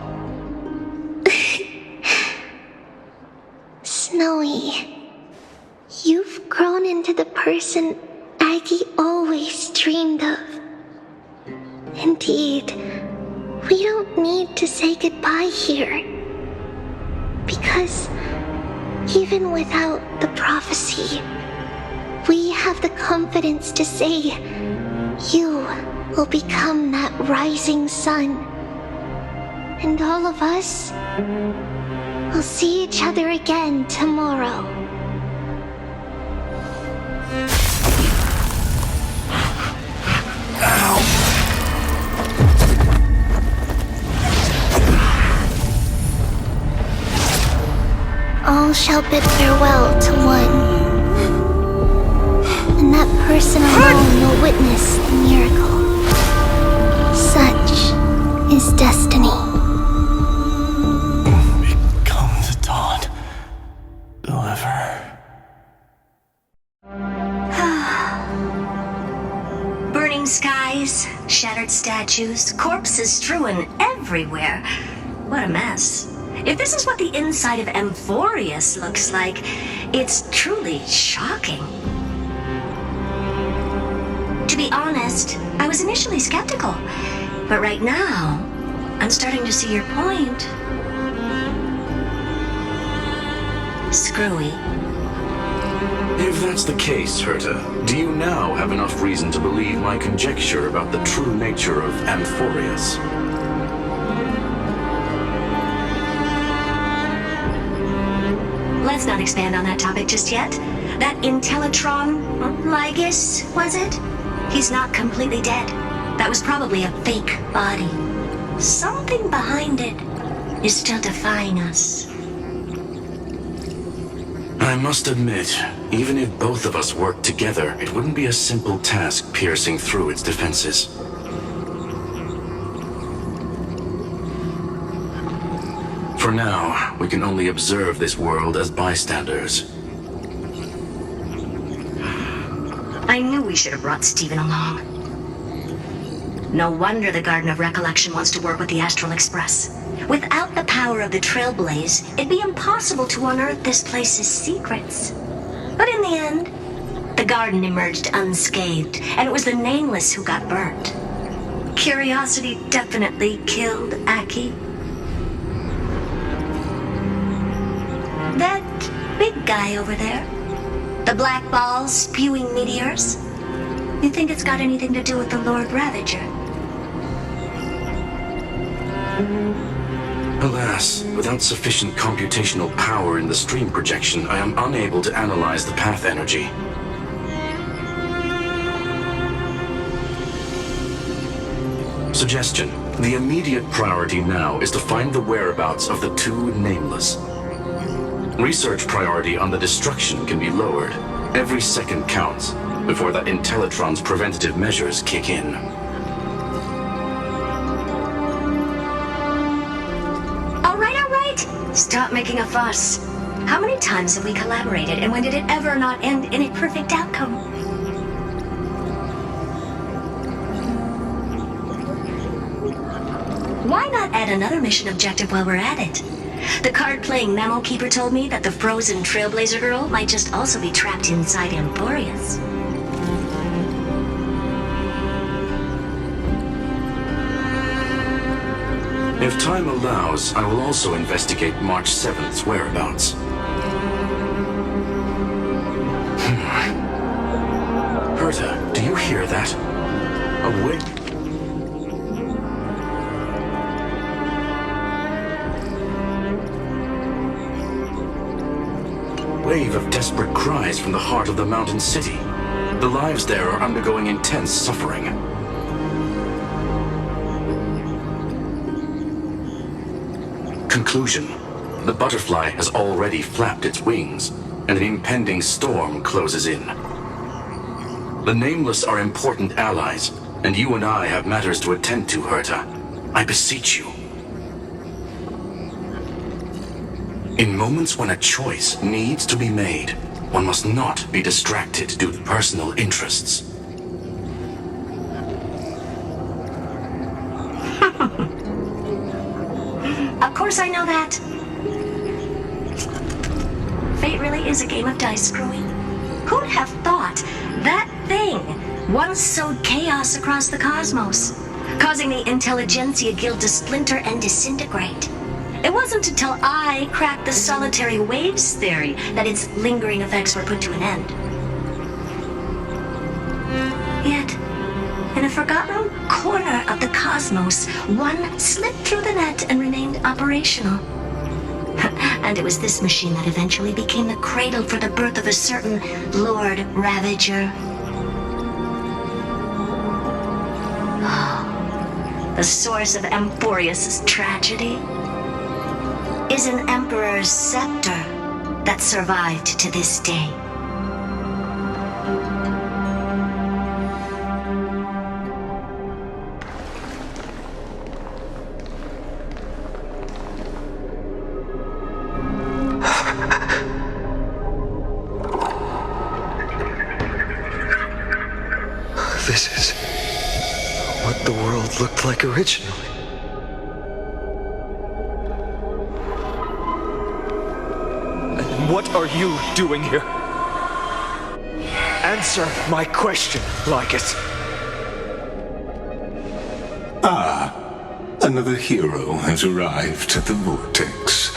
Snowy, you've grown into the person Aggie always dreamed of. Indeed, we don't need to say goodbye here. Because even without the prophecy, we have the confidence to say you will become that rising sun. And all of us will see each other again tomorrow. All shall bid farewell to one, and that person alone will witness the miracle. Such is destiny. Become the dawn. Deliver. Burning skies, shattered statues, corpses strewn everywhere. What a mess. If this is what the inside of Amphoreus looks like, it's truly shocking. To be honest, I was initially skeptical, but right now, I'm starting to see your point. Screwy. If that's the case, Herta, do you now have enough reason to believe my conjecture about the true nature of Amphoreus? Let's not expand on that topic just yet. That Intellitron, Lygus, was it? He's not completely dead. That was probably a fake body. Something behind it is still defying us. I must admit, even if both of us worked together, it wouldn't be a simple task piercing through its defenses. For now, we can only observe this world as bystanders. I knew we should have brought Stephen along. No wonder the Garden of Recollection wants to work with the Astral Express. Without the power of the Trailblaze, it'd be impossible to unearth this place's secrets. But in the end, the garden emerged unscathed, and it was the Nameless who got burnt. Curiosity definitely killed Aki. That big guy over there, the black balls spewing meteors, you think it's got anything to do with the Lord Ravager? Alas, without sufficient computational power in the stream projection, I am unable to analyze the path energy. Suggestion. The immediate priority now is to find the whereabouts of the two Nameless. Research priority on the destruction can be lowered. Every second counts before that Intellitron's preventative measures kick in. All right. Stop making a fuss. How many times have we collaborated, and when did it ever not end in a perfect outcome? Why not add another mission objective while we're at it? The card-playing memo keeper told me that the frozen Trailblazer girl might just also be trapped inside Amphoreus. If time allows, I will also investigate March 7th's whereabouts. Herta, do you hear that? A wave of desperate cries from the heart of the mountain city. The lives there are undergoing intense suffering. Conclusion. The butterfly has already flapped its wings, and an impending storm closes in. The Nameless are important allies, and you and I have matters to attend to, Herta. I beseech you. In moments when a choice needs to be made, one must not be distracted due to personal interests. Of course I know that. Fate really is a game of dice screwing. Who'd have thought that thing once sowed chaos across the cosmos, causing the Intelligentsia Guild to splinter and disintegrate? It wasn't until I cracked the solitary waves theory that its lingering effects were put to an end. Yet, in a forgotten corner of the cosmos, one slipped through the net and remained operational. And it was this machine that eventually became the cradle for the birth of a certain Lord Ravager. The source of Amphoreus' tragedy is an emperor's scepter that survived to this day. This is what the world looked like originally. What are you doing here? Answer my question, Lygus. Another hero has arrived at the Vortex.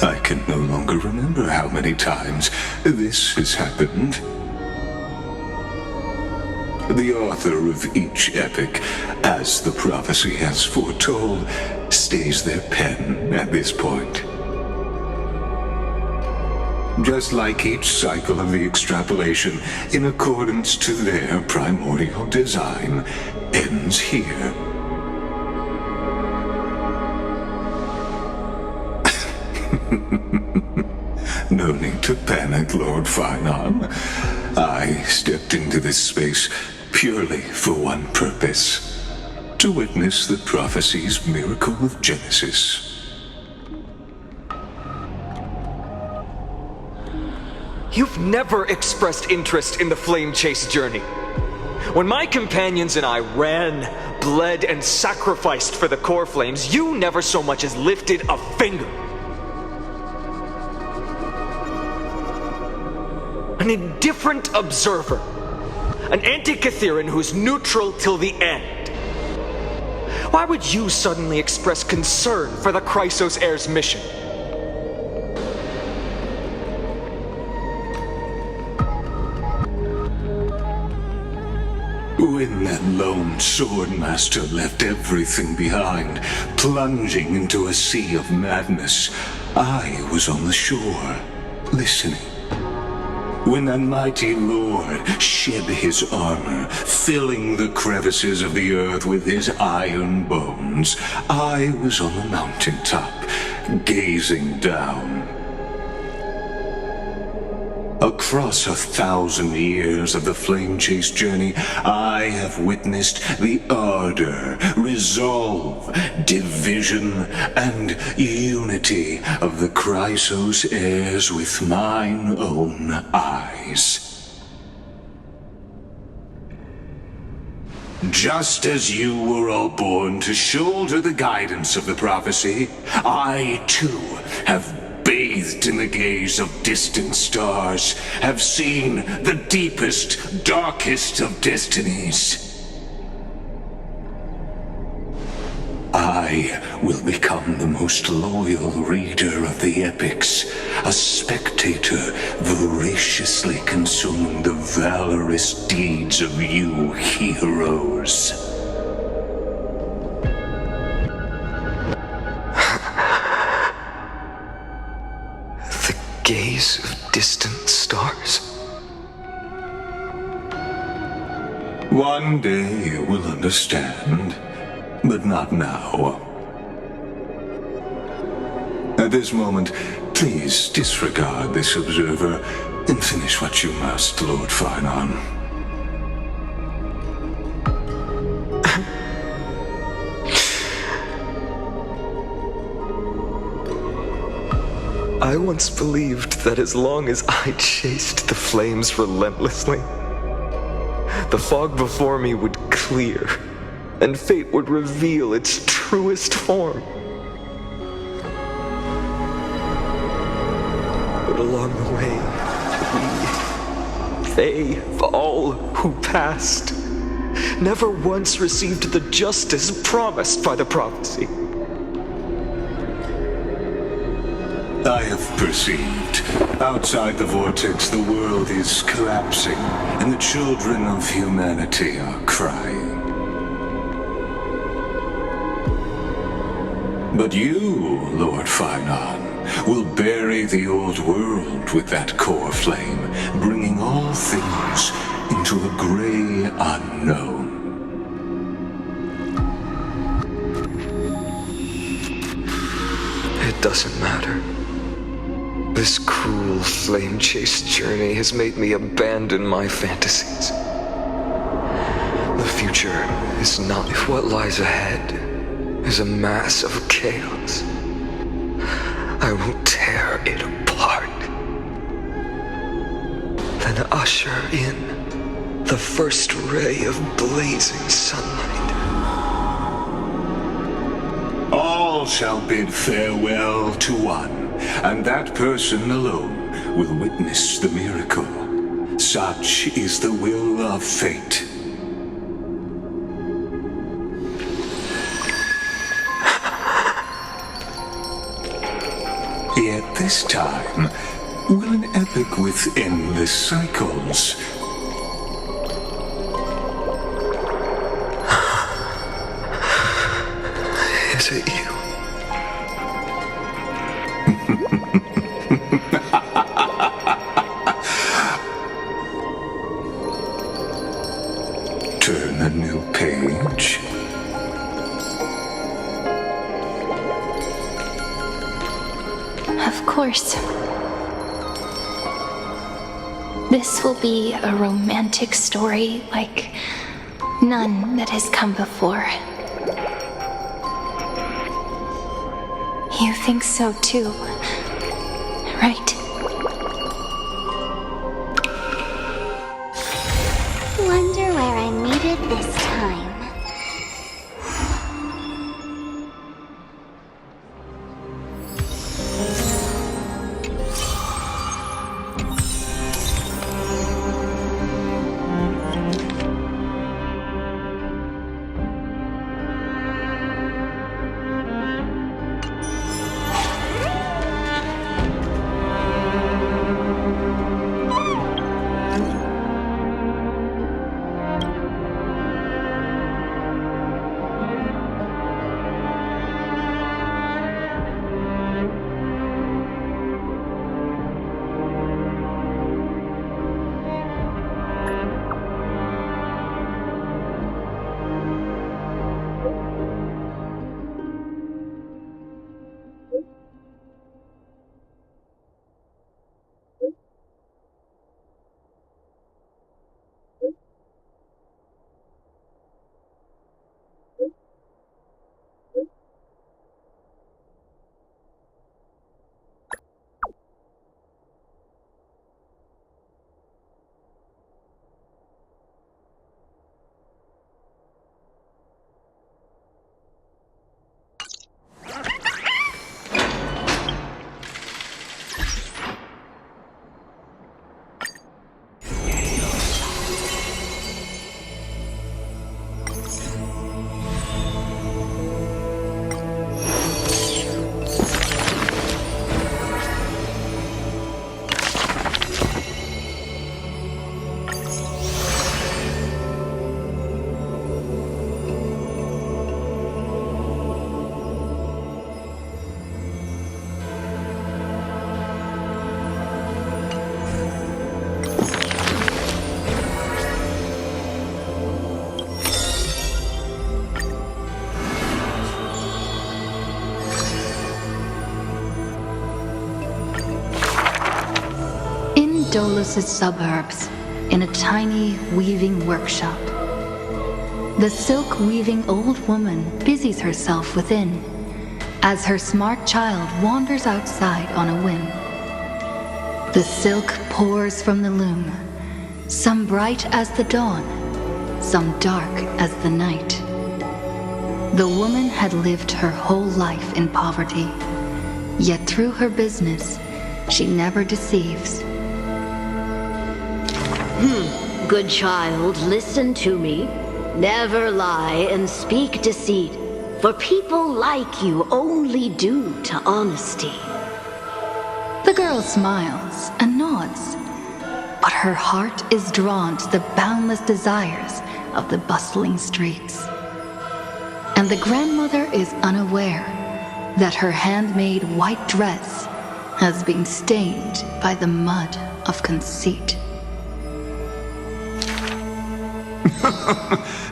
I can no longer remember how many times this has happened. The author of each epic, as the prophecy has foretold, stays their pen at this point. just like each cycle of the extrapolation, in accordance to their primordial design, ends here. No need to panic, Lord Finon. I stepped into this space purely for one purpose: to witness the prophecy's miracle of Genesis. You've never expressed interest in the flame chase journey. When my companions and I ran, bled, and sacrificed for the core flames, you never so much as lifted a finger. An indifferent observer. An anti-Catheran who's neutral till the end. Why would you suddenly express concern for the Chrysos heir's mission? When that lone swordmaster left everything behind, plunging into a sea of madness, I was on the shore, listening. When that mighty lord shed his armor, filling the crevices of the earth with his iron bones, I was on the mountaintop, gazing down. Across 1,000 years of the flame chase journey, I have witnessed the ardor, resolve, division, and unity of the Chrysos heirs with mine own eyes. Just as you were all born to shoulder the guidance of the prophecy, I too have bathed in the gaze of distant stars, have seen the deepest, darkest of destinies. I will become the most loyal reader of the epics, a spectator voraciously consuming the valorous deeds of you heroes. Gaze of distant stars. One day you will understand, but not now. At this moment, please disregard this observer and finish what you must, Lord Finon. I once believed that as long as I chased the flames relentlessly, the fog before me would clear, and fate would reveal its truest form. But along the way, they, all who passed, never once received the justice promised by the prophecy. I have perceived. Outside the vortex, the world is collapsing, and the children of humanity are crying. But you, Lord Finon, will bury the old world with that core flame, bringing all things into a gray unknown. It doesn't matter. This cruel flame chase journey has made me abandon my fantasies. The future is not what lies ahead, is a mass of chaos. I will tear it apart. Then usher in the first ray of blazing sunlight. All shall bid farewell to one, and that person alone will witness the miracle. Such is the will of fate. Yet this time, will an epic with endless cycles Is it you? Of course. This will be a romantic story like none that has come before. You think so too, right? Wonder where I meet it this time. Dolus' suburbs, in a tiny weaving workshop. The silk-weaving old woman busies herself within, as her smart child wanders outside on a whim. The silk pours from the loom, some bright as the dawn, some dark as the night. The woman had lived her whole life in poverty, yet through her business, she never deceives. Good child, listen to me. Never lie and speak deceit, for people like you only do to honesty. The girl smiles and nods, but her heart is drawn to the boundless desires of the bustling streets. And the grandmother is unaware that her handmade white dress has been stained by the mud of conceit.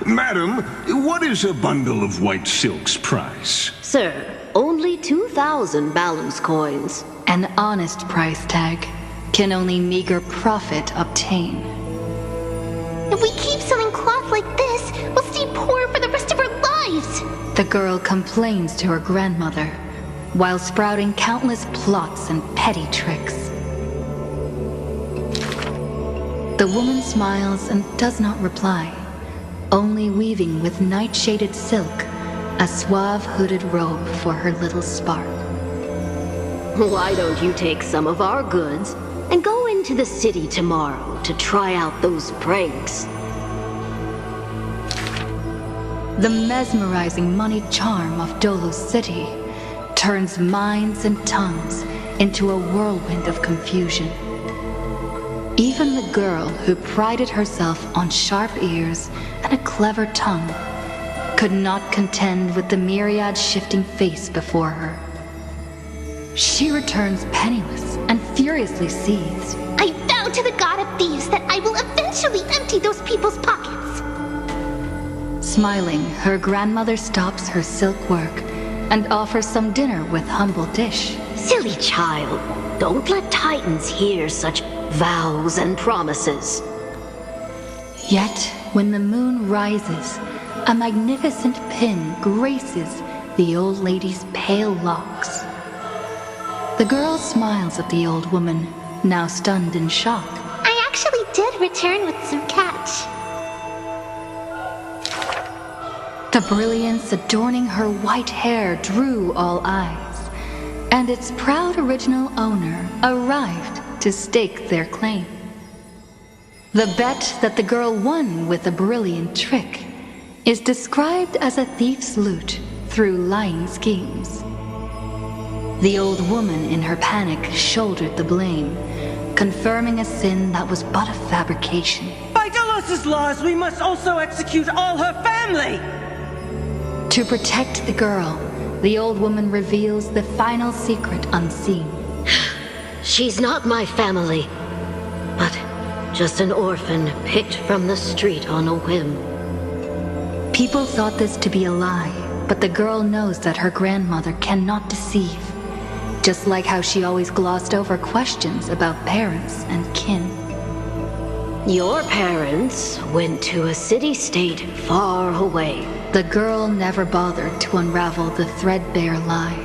Madam, what is a bundle of white silk's price? Sir, only 2,000 balance coins. An honest price tag can only meager profit obtain. If we keep selling cloth like this, we'll stay poor for the rest of our lives. The girl complains to her grandmother, while sprouting countless plots and petty tricks. The woman smiles and does not reply, only weaving with night-shaded silk a suave hooded robe for her little spark. Why don't you take some of our goods and go into the city tomorrow to try out those pranks? The mesmerizing money charm of Dolus City turns minds and tongues into a whirlwind of confusion. Even the girl who prided herself on sharp ears and a clever tongue could not contend with the myriad shifting face before her. She returns penniless and furiously seethes. I vow to the god of thieves that I will eventually empty those people's pockets. Smiling, her grandmother stops her silk work and offers some dinner with humble dish. Silly child, don't let Titans hear such vows and promises. Yet, when the moon rises, a magnificent pin graces the old lady's pale locks. The girl smiles at the old woman, now stunned in shock. I actually did return with some catch. The brilliance adorning her white hair drew all eyes, and its proud original owner arrived to stake their claim. The bet that the girl won with a brilliant trick is described as a thief's loot through lying schemes. The old woman in her panic shouldered the blame, confirming a sin that was but a fabrication. By Delos' laws, we must also execute all her family! To protect the girl, the old woman reveals the final secret unseen. She's not my family, but just an orphan picked from the street on a whim. People thought this to be a lie, but the girl knows that her grandmother cannot deceive, just like how she always glossed over questions about parents and kin. Your parents went to a city-state far away. The girl never bothered to unravel the threadbare lie.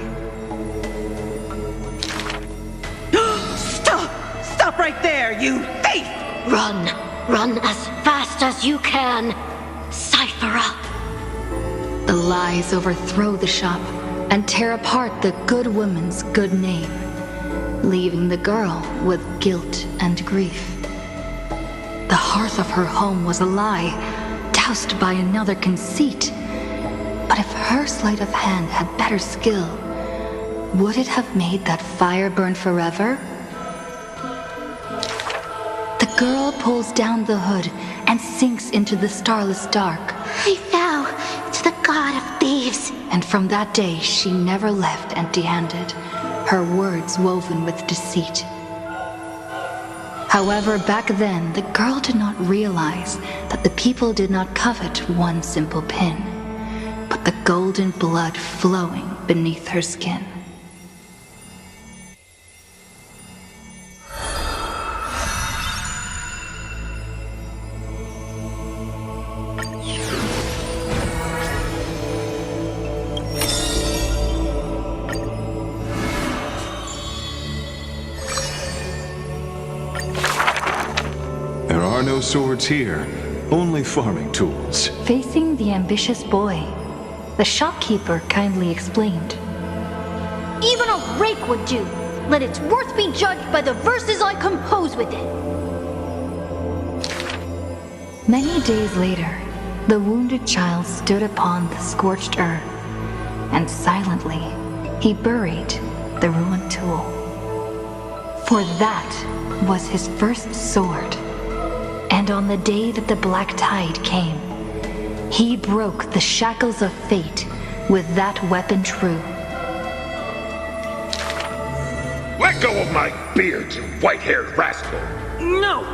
Stop! Stop right there, you thief! Run! Run as fast as you can! Cyphera! The lies overthrow the shop and tear apart the good woman's good name, leaving the girl with guilt and grief. The hearth of her home was a lie, doused by another conceit. But if her sleight of hand had better skill, would it have made that fire burn forever? The girl pulls down the hood and sinks into the starless dark. I vow to the god of thieves. And from that day, she never left empty-handed, her words woven with deceit. However, back then, the girl did not realize that the people did not covet one simple pin, but the golden blood flowing beneath her skin. There are no swords here, only farming tools. Facing the ambitious boy, the shopkeeper kindly explained. Even a rake would do. Let its worth be judged by the verses I compose with it. Many days later, the wounded child stood upon the scorched earth, and silently he buried the ruined tool. For that was his first sword. And on the day that the black tide came, he broke the shackles of fate with that weapon true. Let go of my beard, you white-haired rascal! No!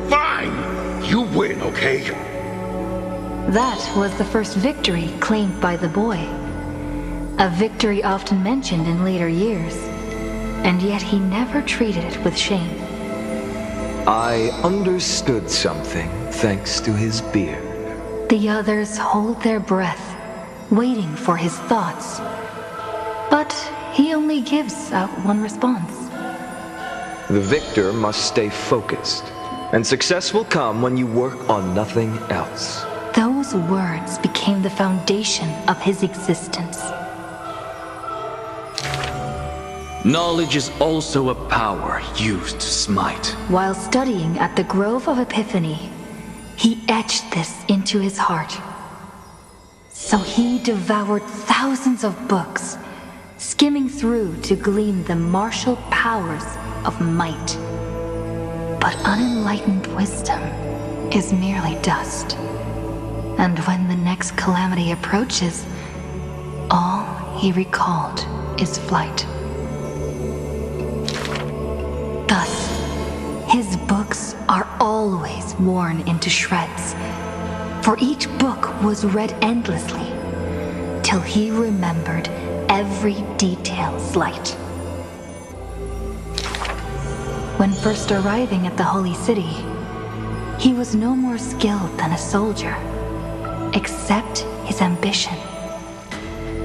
Fine! You win, okay? That was the first victory claimed by the boy. A victory often mentioned in later years, and yet he never treated it with shame. I understood something thanks to his beard. The others hold their breath, waiting for his thoughts. But he only gives out one response. The victor must stay focused, and success will come when you work on nothing else. Those words became the foundation of his existence. Knowledge is also a power used to smite. While studying at the Grove of Epiphany, he etched this into his heart. So he devoured thousands of books, skimming through to glean the martial powers of might. But unenlightened wisdom is merely dust. And when the next calamity approaches, all he recalled is flight. Thus, his books are always worn into shreds, for each book was read endlessly, till he remembered every detail slight. When first arriving at the Holy City, he was no more skilled than a soldier, except his ambition.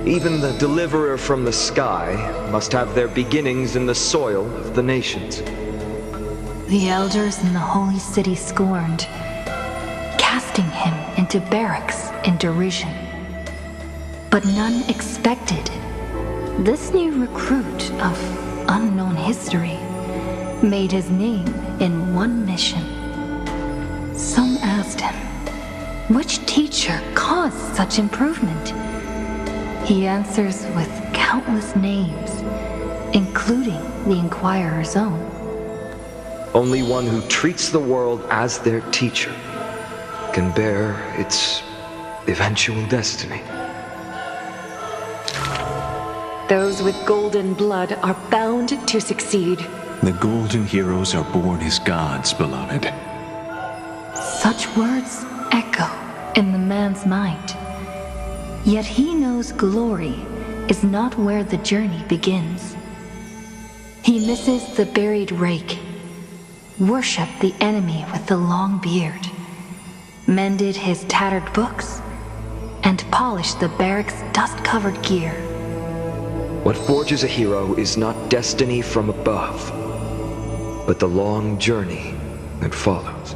Even the deliverer from the sky must have their beginnings in the soil of the nations. The elders in the Holy City scorned, casting him into barracks in derision. But none expected this new recruit of unknown history made his name in one mission. Some asked him, which teacher caused such improvement? He answers with countless names, including the Inquirer's own. Only one who treats the world as their teacher can bear its eventual destiny. Those with golden blood are bound to succeed. The golden heroes are born as gods, beloved. Such words echo in the man's mind. Yet he knows glory is not where the journey begins. He misses the buried rake, worshipped the enemy with the long beard, mended his tattered books, and polished the barracks' dust-covered gear. What forges a hero is not destiny from above, but the long journey that follows.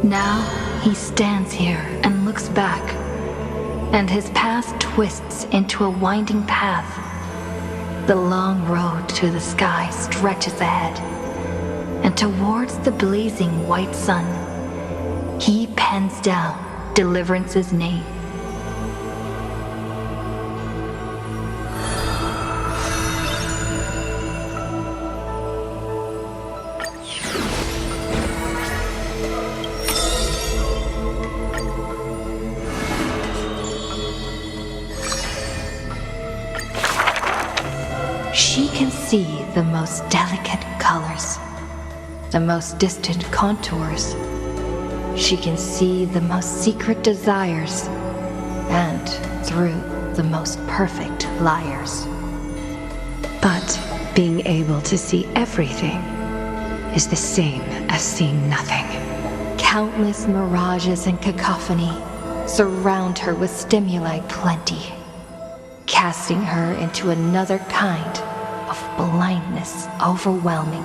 Now he stands here and looks back, and his path twists into a winding path. The long road to the sky stretches ahead, and towards the blazing white sun, he pens down Deliverance's name. She can see the most delicate colors, the most distant contours. She can see the most secret desires, and through the most perfect liars. But being able to see everything is the same as seeing nothing. Countless mirages and cacophony surround her with stimuli plenty, casting her into another kind of blindness overwhelming.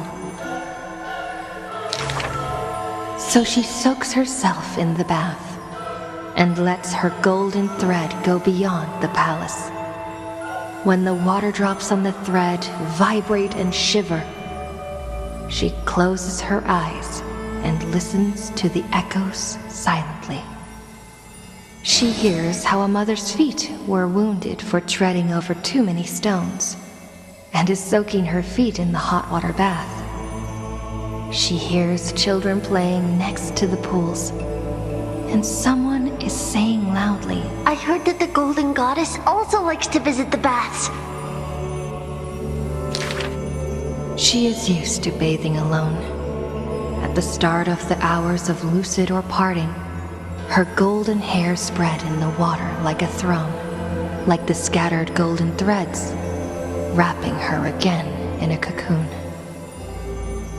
So she soaks herself in the bath and lets her golden thread go beyond the palace. When the water drops on the thread vibrate and shiver, she closes her eyes and listens to the echoes silently. She hears how a mother's feet were wounded for treading over too many stones, and is soaking her feet in the hot water bath. She hears children playing next to the pools, and someone is saying loudly, I heard that the Golden Goddess also likes to visit the baths. She is used to bathing alone. At the start of the hours of lucid or parting, her golden hair spread in the water like a throne, like the scattered golden threads, wrapping her again in a cocoon.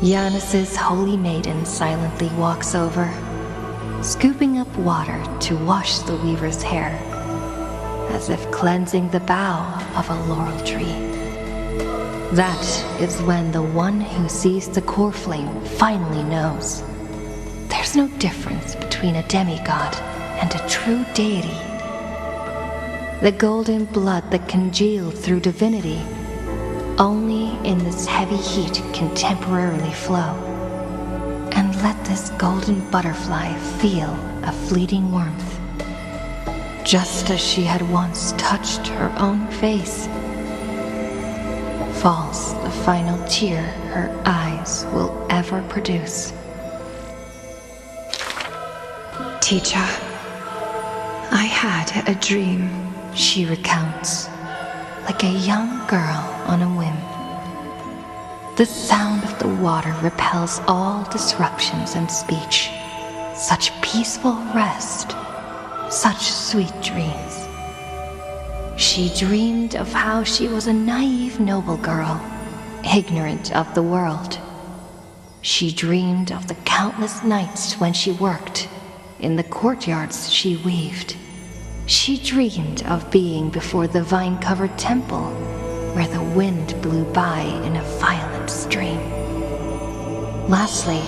Yanis's holy maiden silently walks over, scooping up water to wash the weaver's hair, as if cleansing the bough of a laurel tree. That is when the one who sees the core flame finally knows. There's no difference between a demigod and a true deity. The golden blood that congealed through divinity only in this heavy heat can temporarily flow. And let this golden butterfly feel a fleeting warmth. Just as she had once touched her own face, falls the final tear her eyes will ever produce. Teacher, I had a dream, she recounts, like a young girl on a whim. The sound of the water repels all disruptions in speech. Such peaceful rest, such sweet dreams. She dreamed of how she was a naive noble girl, ignorant of the world. She dreamed of the countless nights when she worked, in the courtyards she weaved. She dreamed of being before the vine-covered temple, where the wind blew by in a violent stream. Lastly,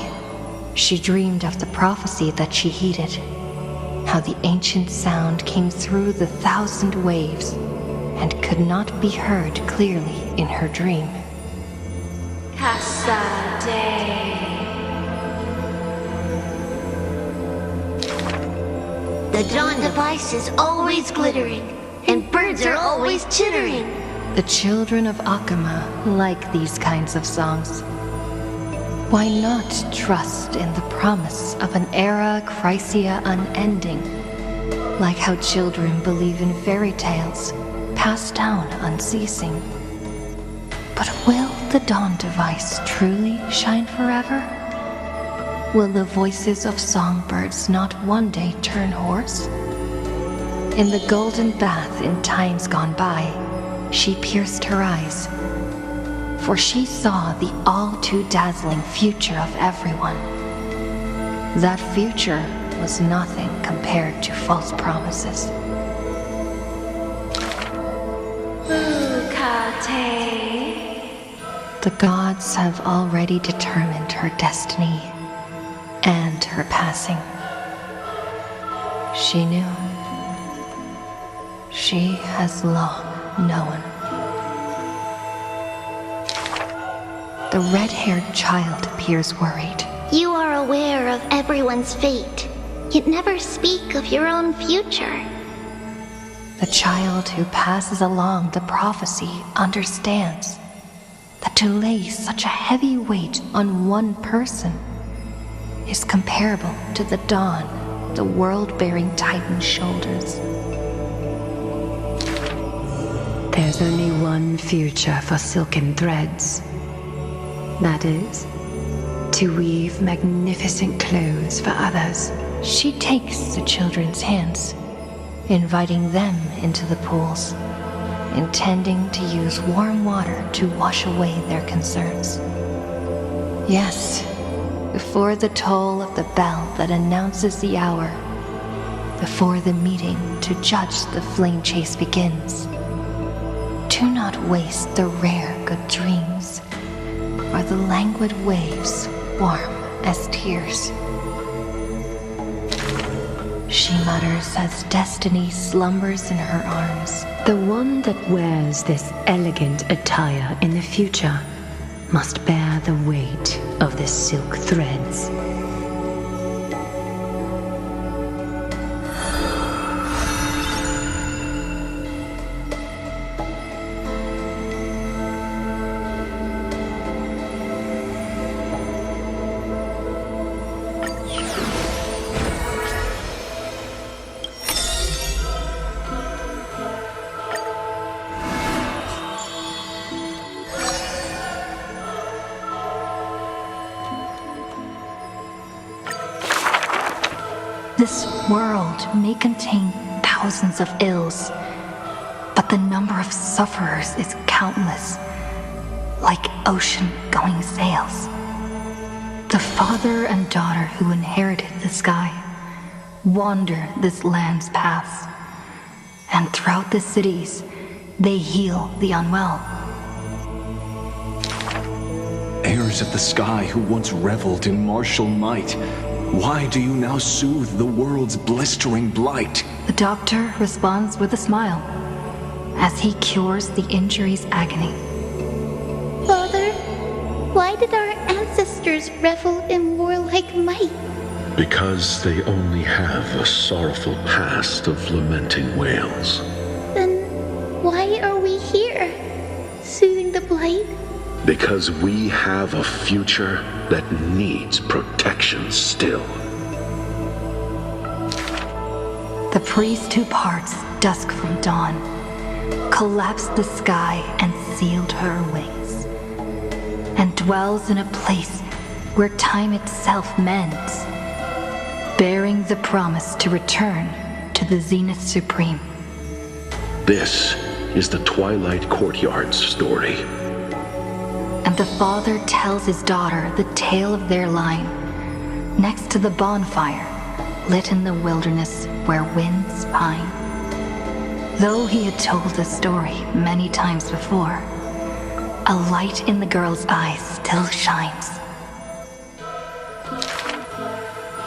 she dreamed of the prophecy that she heeded, how the ancient sound came through the 1,000 waves and could not be heard clearly in her dream. The dawn device is always glittering, and birds are always chittering. The children of Akama like these kinds of songs. Why not trust in the promise of an era Chrysia unending, like how children believe in fairy tales, passed down unceasing? But will the dawn device truly shine forever? Will the voices of songbirds not one day turn hoarse? In the golden bath in times gone by, she pierced her eyes, for she saw the all-too-dazzling future of everyone. That future was nothing compared to false promises. The gods have already determined her destiny and her passing. She knew. She has long known. The red-haired child appears worried. You are aware of everyone's fate, yet never speak of your own future. The child who passes along the prophecy understands that to lay such a heavy weight on one person is comparable to the dawn the world-bearing Titan's shoulders. There's only one future for silken threads. That is, to weave magnificent clothes for others. She takes the children's hands, inviting them into the pools, intending to use warm water to wash away their concerns. Yes, before the toll of the bell that announces the hour, before the meeting to judge the flame chase begins. Do not waste the rare good dreams, or the languid waves warm as tears. She mutters as destiny slumbers in her arms. The one that wears this elegant attire in the future must bear the weight of the silk threads. This world may contain thousands of ills, but the number of sufferers is countless, like ocean-going sails. The father and daughter who inherited the sky wander this land's paths, and throughout the cities, they heal the unwell. Heirs of the sky who once reveled in martial might, why do you now soothe the world's blistering blight? The doctor responds with a smile as he cures the injury's agony. Father, why did our ancestors revel in warlike might? Because they only have a sorrowful past of lamenting wails. Then why are we here, soothing the blight? Because we have a future that needs protection still. The priest who parts dusk from dawn collapsed the sky and sealed her wings, and dwells in a place where time itself mends, bearing the promise to return to the Zenith Supreme. This is the Twilight Courtyard's story. And the father tells his daughter the tale of their line, next to the bonfire, lit in the wilderness where winds pine. Though he had told the story many times before, a light in the girl's eyes still shines.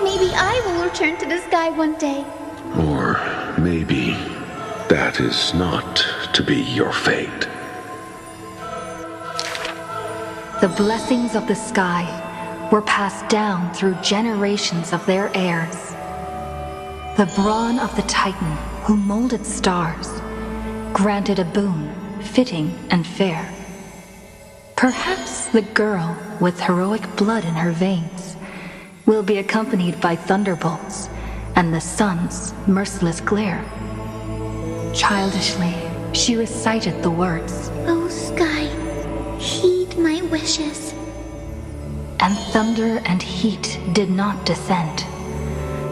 Maybe I will return to the sky one day. Or maybe that is not to be your fate. The blessings of the sky were passed down through generations of their heirs. The brawn of the Titan who molded stars granted a boon fitting and fair. Perhaps the girl with heroic blood in her veins will be accompanied by thunderbolts and the sun's merciless glare. Childishly, she recited the words, "Oh, sky, heed my wishes." And thunder and heat did not descend.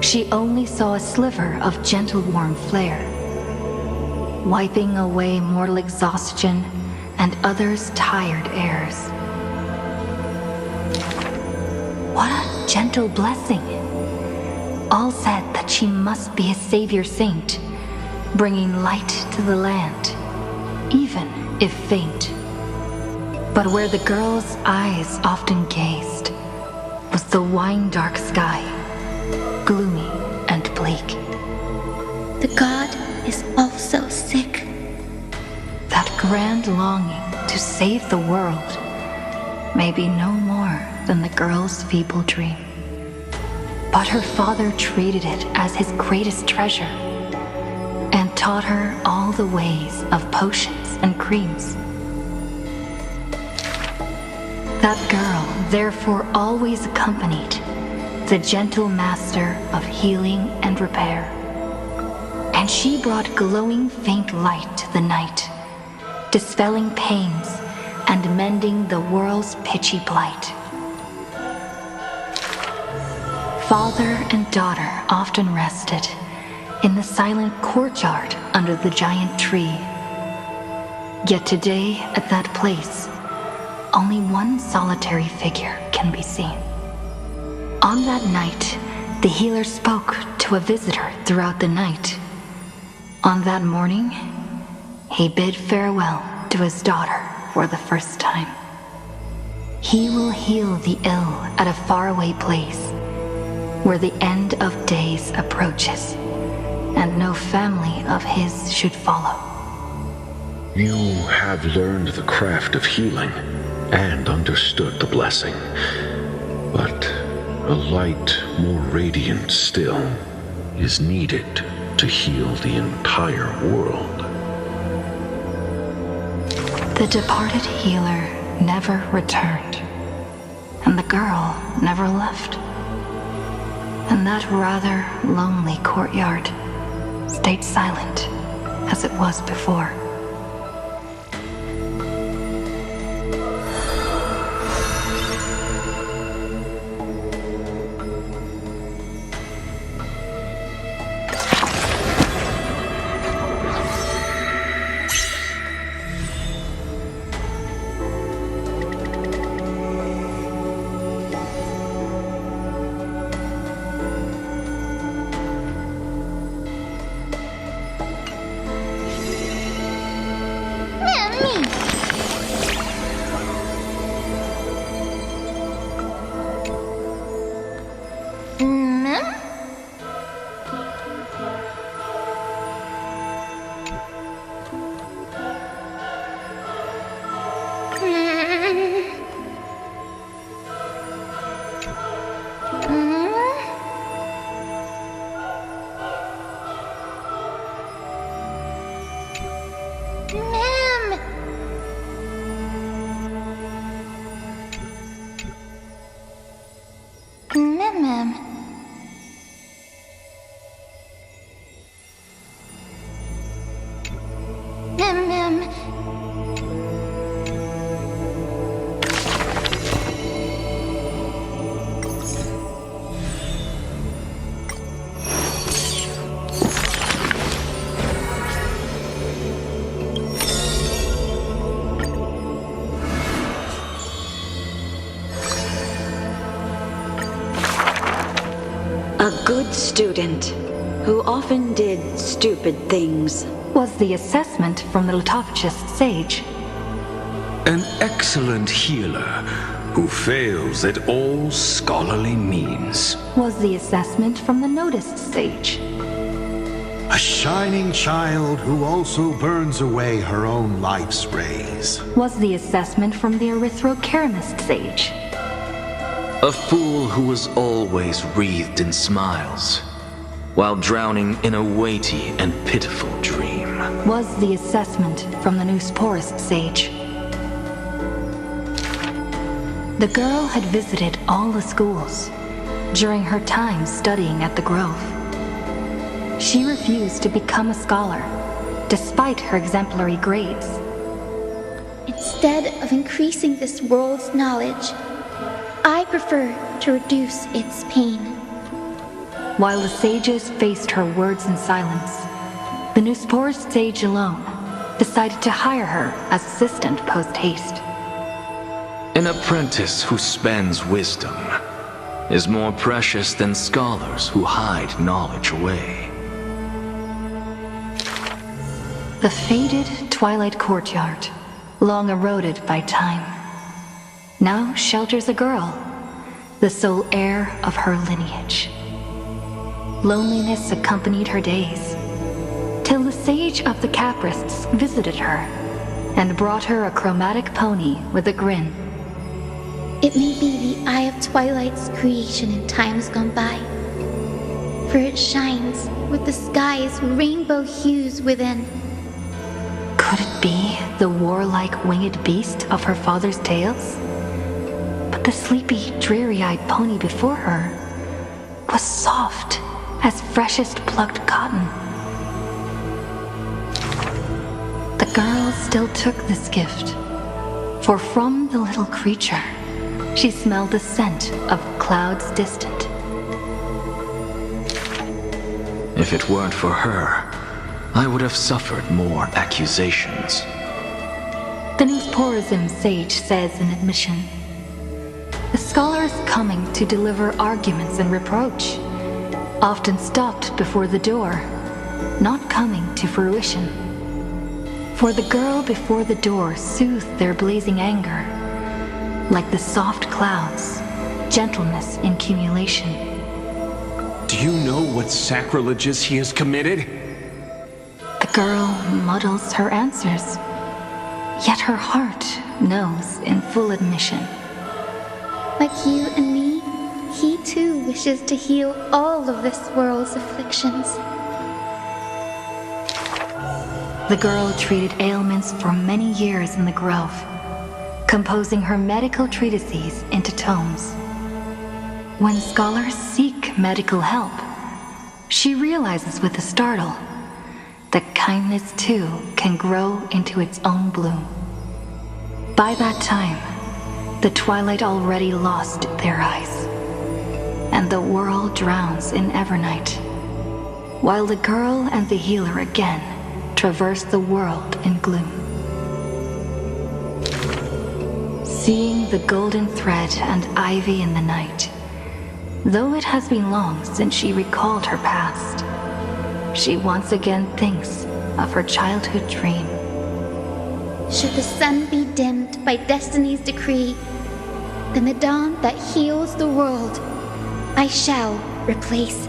She only saw a sliver of gentle warm flare, wiping away mortal exhaustion and others' tired airs. What a gentle blessing! All said that she must be a savior saint, bringing light to the land, even if faint. But where the girl's eyes often gazed was the wine-dark sky, gloomy and bleak. The god is also sick. That grand longing to save the world may be no more than the girl's feeble dream. But her father treated it as his greatest treasure and taught her all the ways of potions and creams. That girl therefore always accompanied the gentle master of healing and repair. And she brought glowing faint light to the night, dispelling pains and mending the world's pitchy blight. Father and daughter often rested in the silent courtyard under the giant tree. Yet today, at that place, only one solitary figure can be seen. On that night, the healer spoke to a visitor throughout the night. On that morning, he bid farewell to his daughter for the first time. He will heal the ill at a faraway place, where the end of days approaches, and no family of his should follow. You have learned the craft of healing and understood the blessing, but a light more radiant still is needed to heal the entire world. The departed healer never returned, and the girl never left. And that rather lonely courtyard stayed silent as it was before. good student who often did stupid things. Was the assessment from the Lithophagus sage. An excellent healer who fails at all scholarly means. Was the assessment from the noticed sage. A shining child who also burns away her own life's rays. Was the assessment from the erythrokeramist sage. A fool who was always wreathed in smiles, while drowning in a weighty and pitiful dream. Was the assessment from the Amphoreus sage. The girl had visited all the schools during her time studying at the Grove. She refused to become a scholar, despite her exemplary grades. Instead of increasing this world's knowledge, I prefer to reduce its pain. While the sages faced her words in silence, the Amphoreus sage alone decided to hire her as assistant post-haste. An apprentice who spends wisdom is more precious than scholars who hide knowledge away. The faded twilight courtyard, long eroded by time, now shelters a girl, the sole heir of her lineage. Loneliness accompanied her days, till the sage of the Caprists visited her and brought her a chromatic pony with a grin. It may be the Eye of Twilight's creation in times gone by, for it shines with the sky's rainbow hues within. Could it be the warlike winged beast of her father's tales? But the sleepy, dreary-eyed pony before her was soft as freshest plucked cotton. The girl still took this gift, for from the little creature she smelled the scent of clouds distant. If it weren't for her, I would have suffered more accusations. The Amphoreus sage says in admission, the scholar is coming to deliver arguments and reproach, often stopped before the door, not coming to fruition. For the girl before the door soothed their blazing anger, like the soft clouds, gentleness in cumulation. Do you know what sacrileges he has committed? The girl muddles her answers, yet her heart knows in full admission. Like you and me, he too wishes to heal all of this world's afflictions. The girl treated ailments for many years in the Grove, composing her medical treatises into tomes. When scholars seek medical help, she realizes with a startle that kindness too can grow into its own bloom. By that time, the twilight already lost their eyes, and the world drowns in evernight, while the girl and the healer again traverse the world in gloom. Seeing the golden thread and ivy in the night, though it has been long since she recalled her past, she once again thinks of her childhood dream. Should the sun be dimmed by destiny's decree, then the dawn that heals the world I shall replace.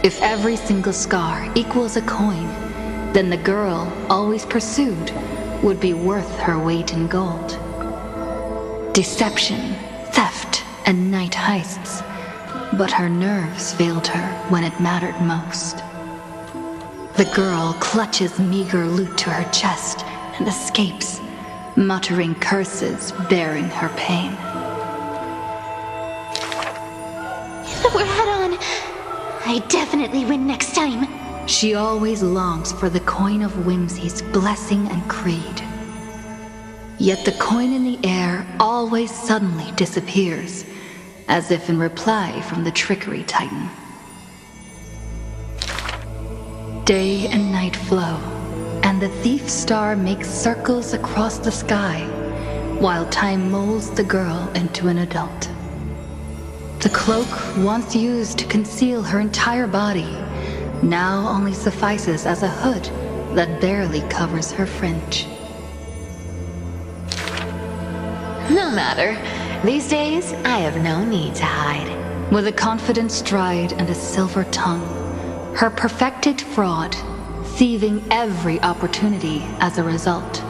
If every single scar equals a coin, then the girl always pursued would be worth her weight in gold. Deception, theft, and night heists, but her nerves failed her when it mattered most. The girl clutches meager loot to her chest and escapes, muttering curses bearing her pain. We're head on. I definitely win next time. She always longs for the coin of Whimsy's blessing and creed. Yet the coin in the air always suddenly disappears, as if in reply from the trickery titan. Day and night flow, and the thief star makes circles across the sky, while time molds the girl into an adult. The cloak once used to conceal her entire body now only suffices as a hood that barely covers her fringe. No matter. These days, I have no need to hide. With a confident stride and a silver tongue, her perfected fraud, thieving every opportunity as a result.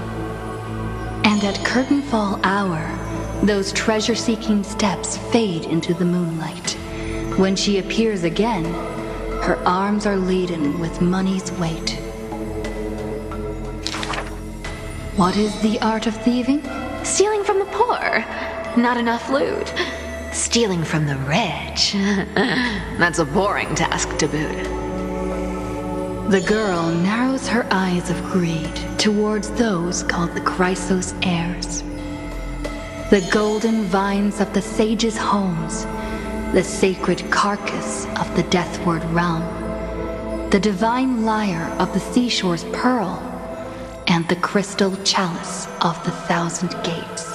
And at curtainfall hour, those treasure-seeking steps fade into the moonlight. When she appears again, her arms are laden with money's weight. What is the art of thieving? Stealing from the poor. Not enough loot. Stealing from the rich. That's a boring task to boot. The girl narrows her eyes of greed towards those called the Chrysos heirs. The golden vines of the sages' homes, the sacred carcass of the deathward realm, the divine lyre of the seashore's pearl, and the crystal chalice of the 1,000 gates.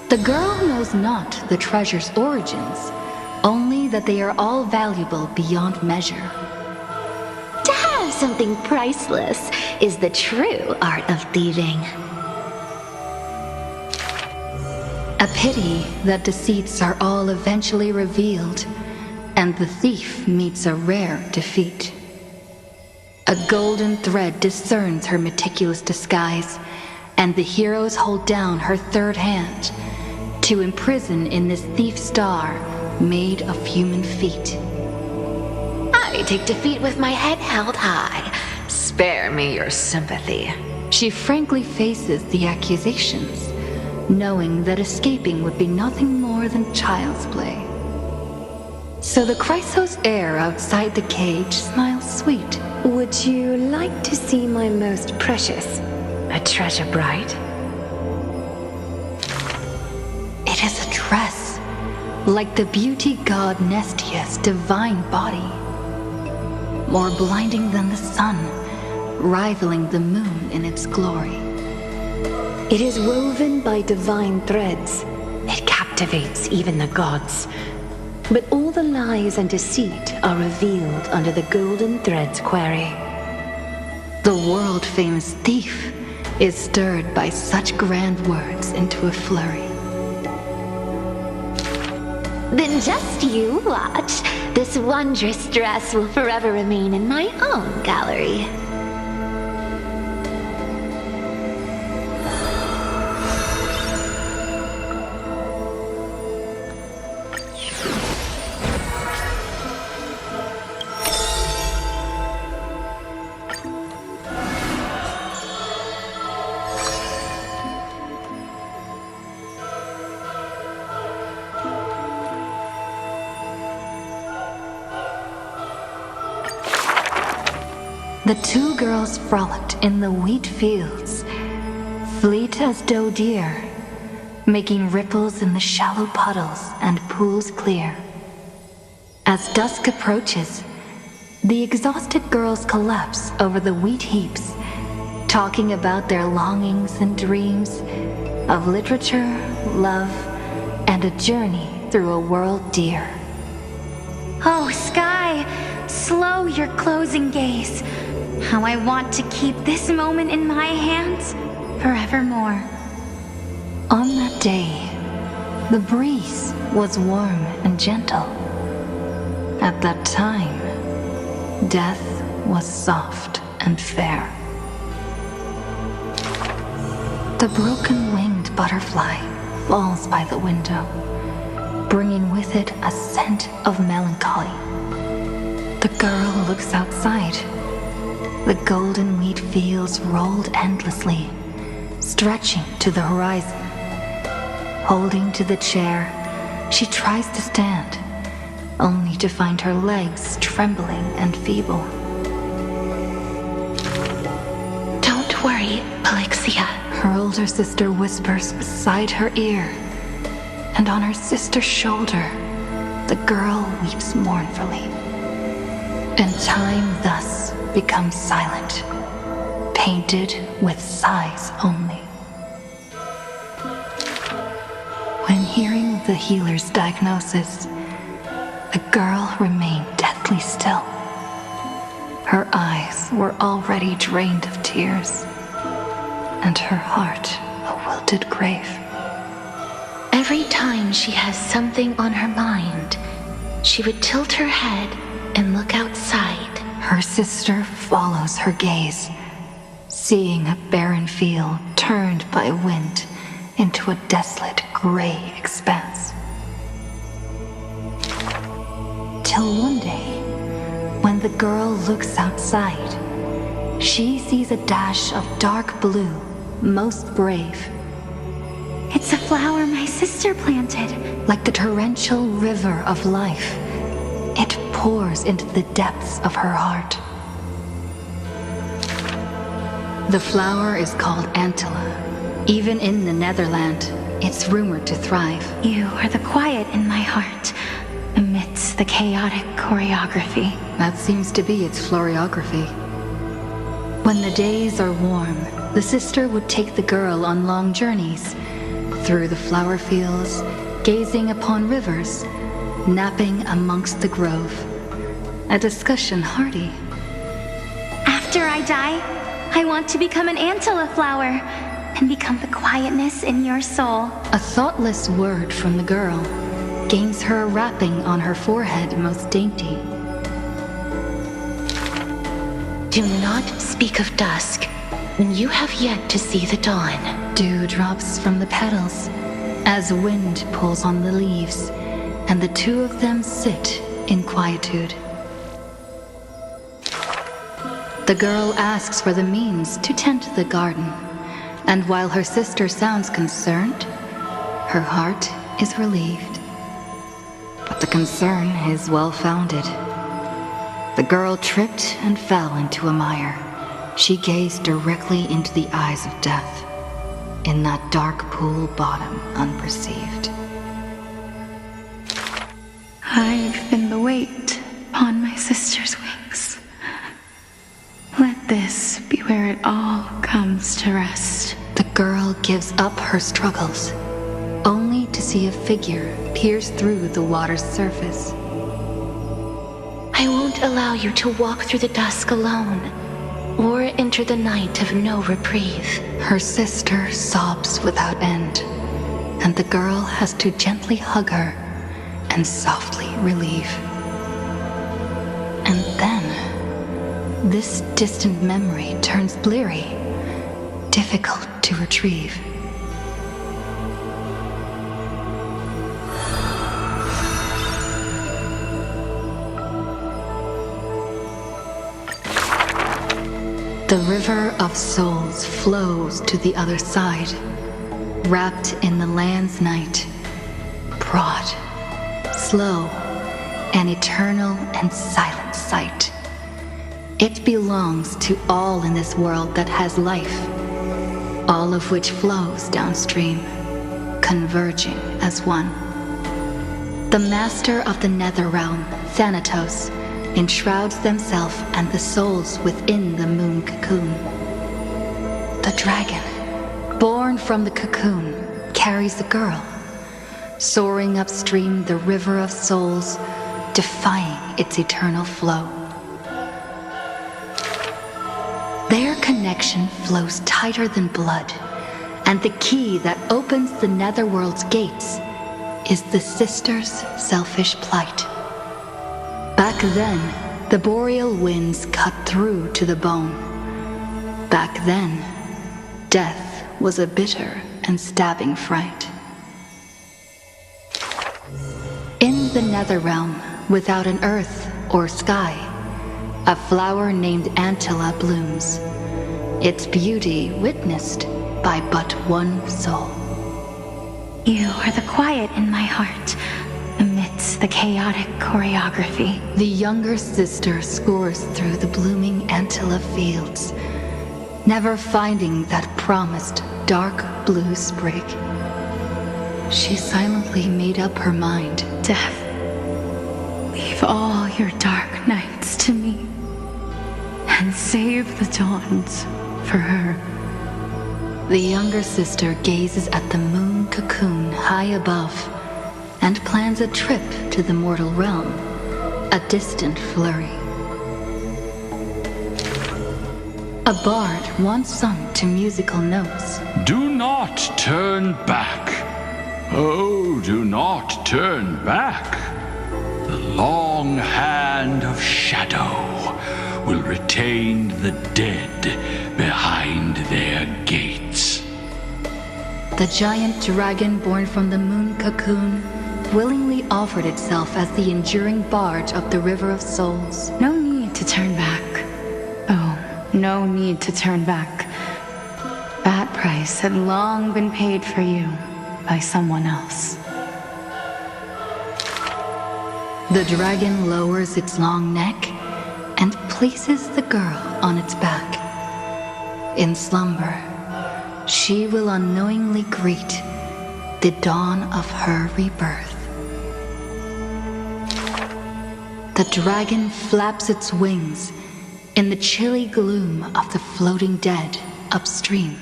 The girl knows not the treasure's origins, only that they are all valuable beyond measure. To have something priceless is the true art of thieving. A pity that deceits are all eventually revealed, and the thief meets a rare defeat. A golden thread discerns her meticulous disguise, and the heroes hold down her third hand to imprison in this thief star made of human feet. I take defeat with my head held high. Spare me your sympathy. She frankly faces the accusations, knowing that escaping would be nothing more than child's play. So the Chrysos heir outside the cage smiles sweet. Would you like to see my most precious? A treasure bride? It is a dress, like the beauty god Nestia's divine body. More blinding than the sun, rivaling the moon in its glory. It is woven by divine threads. It captivates even the gods. But all the lies and deceit are revealed under the golden thread's query. The world-famous thief is stirred by such grand words into a flurry. Then just you watch. This wondrous dress will forever remain in my own gallery. The two girls frolicked in the wheat fields, fleet as doe deer, making ripples in the shallow puddles and pools clear. As dusk approaches, the exhausted girls collapse over the wheat heaps, talking about their longings and dreams of literature, love, and a journey through a world dear. Oh, Sky, slow your closing gaze. How I want to keep this moment in my hands forevermore. On that day, the breeze was warm and gentle. At that time, death was soft and fair. The broken-winged butterfly falls by the window, bringing with it a scent of melancholy. The girl looks outside. The golden wheat fields rolled endlessly, stretching to the horizon. Holding to the chair, she tries to stand, only to find her legs trembling and feeble. Don't worry, Alexia. Her older sister whispers beside her ear, and on her sister's shoulder, the girl weeps mournfully. And time thus becomes silent, painted with sighs only. When hearing the healer's diagnosis, the girl remained deathly still. Her eyes were already drained of tears, and her heart a wilted grave. Every time she has something on her mind, she would tilt her head and look outside. Her sister follows her gaze, seeing a barren field turned by wind into a desolate gray expanse. Till one day, when the girl looks outside, she sees a dash of dark blue, most brave. It's a flower my sister planted. Like the torrential river of life, it pours into the depths of her heart. The flower is called Antilla. Even in the Netherland, it's rumored to thrive. You are the quiet in my heart, amidst the chaotic choreography. That seems to be its floriography. When the days are warm, the sister would take the girl on long journeys, through the flower fields, gazing upon rivers, napping amongst the grove. A discussion hearty. After I die, I want to become an Antilla flower and become the quietness in your soul. A thoughtless word from the girl gains her a wrapping on her forehead most dainty. Do not speak of dusk when you have yet to see the dawn. Dew drops from the petals as wind pulls on the leaves, and the two of them sit in quietude. The girl asks for the means to tend the garden, and while her sister sounds concerned, her heart is relieved. But the concern is well-founded. The girl tripped and fell into a mire. She gazed directly into the eyes of death, in that dark pool bottom unperceived. I've been the weight upon my sister's wings. Let this be where it all comes to rest. The girl gives up her struggles, only to see a figure pierce through the water's surface. I won't allow you to walk through the dusk alone, or enter the night of no reprieve. Her sister sobs without end, and the girl has to gently hug her and softly relieve. And then, this distant memory turns bleary, difficult to retrieve. The river of souls flows to the other side, wrapped in the land's night, broad, slow, an eternal and silent sight. It belongs to all in this world that has life, all of which flows downstream, converging as one. The master of the nether realm, Thanatos, enshrouds themselves and the souls within the moon cocoon. The dragon, born from the cocoon, carries the girl, soaring upstream the river of souls, defying its eternal flow. Their connection flows tighter than blood, and the key that opens the netherworld's gates is the sisters' selfish plight. Back then, the boreal winds cut through to the bone. Back then, death was a bitter and stabbing fright. In the nether realm, without an earth or sky, a flower named Antilla blooms, its beauty witnessed by but one soul. You are the quiet in my heart, amidst It's the chaotic choreography. The younger sister scores through the blooming Antilla fields, never finding that promised dark blue sprig. She silently made up her mind. Death, leave all your dark nights to me, and save the dawns for her. The younger sister gazes at the moon cocoon high above and plans a trip to the mortal realm, a distant flurry. A bard once sung to musical notes. Do not turn back. Oh, do not turn back. The long hand of shadow will retain the dead behind their gates. The giant dragon born from the moon cocoon willingly offered itself as the enduring barge of the River of Souls. No need to turn back. Oh, no need to turn back. That price had long been paid for you by someone else. The dragon lowers its long neck and places the girl on its back. In slumber, she will unknowingly greet the dawn of her rebirth. The dragon flaps its wings in the chilly gloom of the floating dead upstream,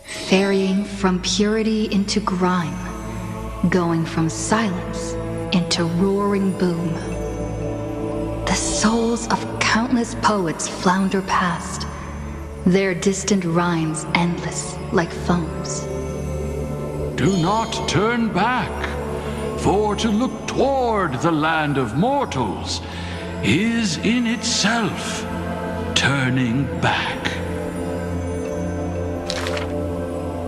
ferrying from purity into grime, going from silence into roaring boom. The souls of countless poets flounder past, their distant rhymes endless like foams. Do not turn back, for to look toward the land of mortals is in itself turning back.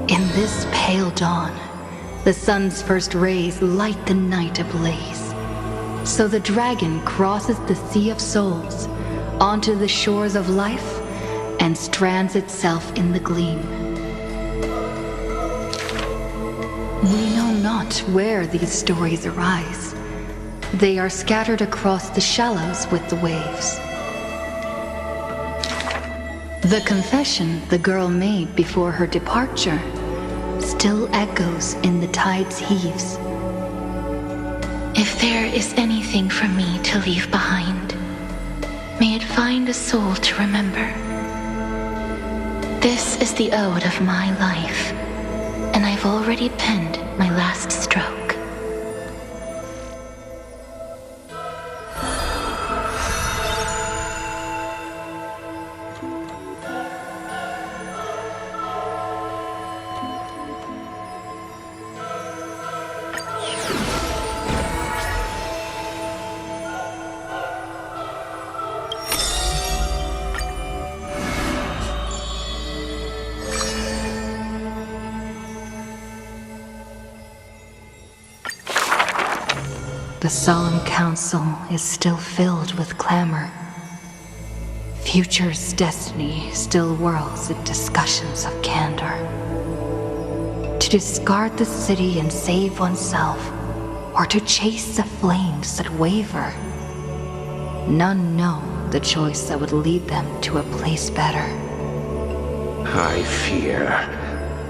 In this pale dawn, the sun's first rays light the night ablaze. So the dragon crosses the sea of souls onto the shores of life and strands itself in the gleam. We know not where these stories arise. They are scattered across the shallows with the waves. The confession the girl made before her departure still echoes in the tide's heaves. If there is anything for me to leave behind, may it find a soul to remember. This is the ode of my life, and I've already penned my last stroke. The solemn council is still filled with clamor. Future's destiny still whirls in discussions of candor. To discard the city and save oneself, or to chase the flames that waver. None know the choice that would lead them to a place better. I fear.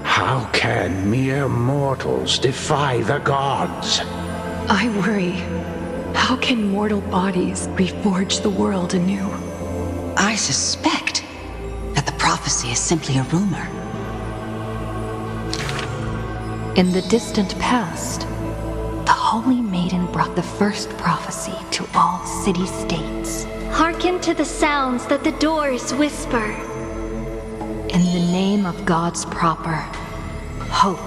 How can mere mortals defy the gods? I worry. How can mortal bodies reforge the world anew? I suspect that the prophecy is simply a rumor. In the distant past, the Holy Maiden brought the first prophecy to all city-states. Hearken to the sounds that the doors whisper. In the name of God's proper, hope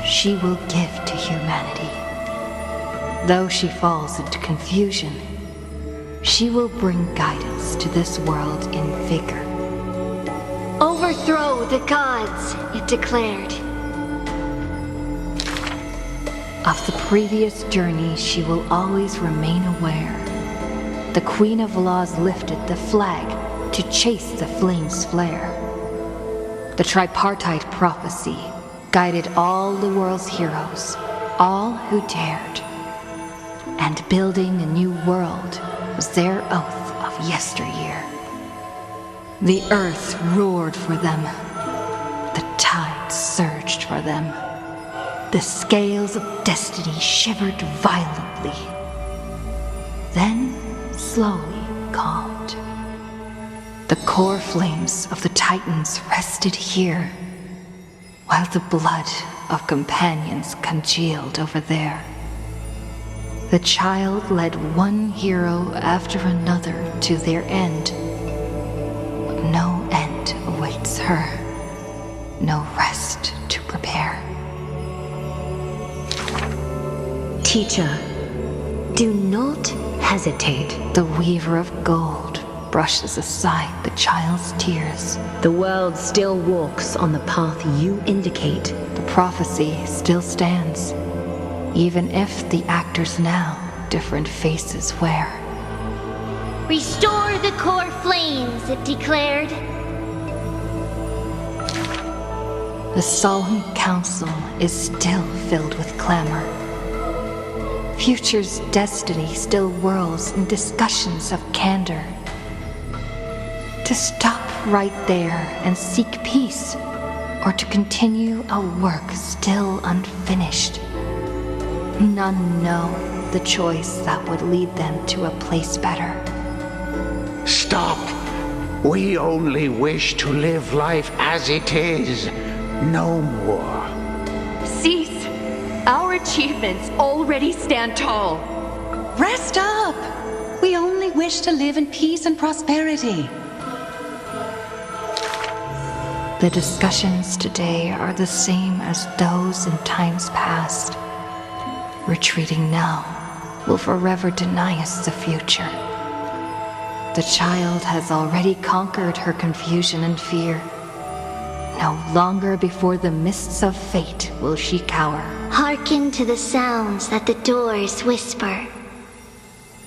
she will give to humanity. Though she falls into confusion, she will bring guidance to this world in vigor. Overthrow the gods, it declared. Of the previous journey, she will always remain aware. The Queen of Laws lifted the flag to chase the flames' flare. The tripartite prophecy guided all the world's heroes, all who dared. and building a new world was their oath of yesteryear. The earth roared for them. The tide surged for them. The scales of destiny shivered violently. Then slowly calmed. The core flames of the Titans rested here, while the blood of companions congealed over there. The child led one hero after another to their end. But no end awaits her. No rest to prepare. Teacher, do not hesitate. The weaver of gold brushes aside the child's tears. The world still walks on the path you indicate. The prophecy still stands, even if the actors now different faces wear. Restore the core flames, it declared. The solemn council is still filled with clamor. Future's destiny still whirls in discussions of candor. To stop right there and seek peace, or to continue a work still unfinished. None know the choice that would lead them to a place better. Stop! We only wish to live life as it is, no more. Cease! Our achievements already stand tall. Rest up! We only wish to live in peace and prosperity. The discussions today are the same as those in times past. Retreating now will forever deny us the future. The child has already conquered her confusion and fear. No longer before the mists of fate will she cower. Hearken to the sounds that the doors whisper.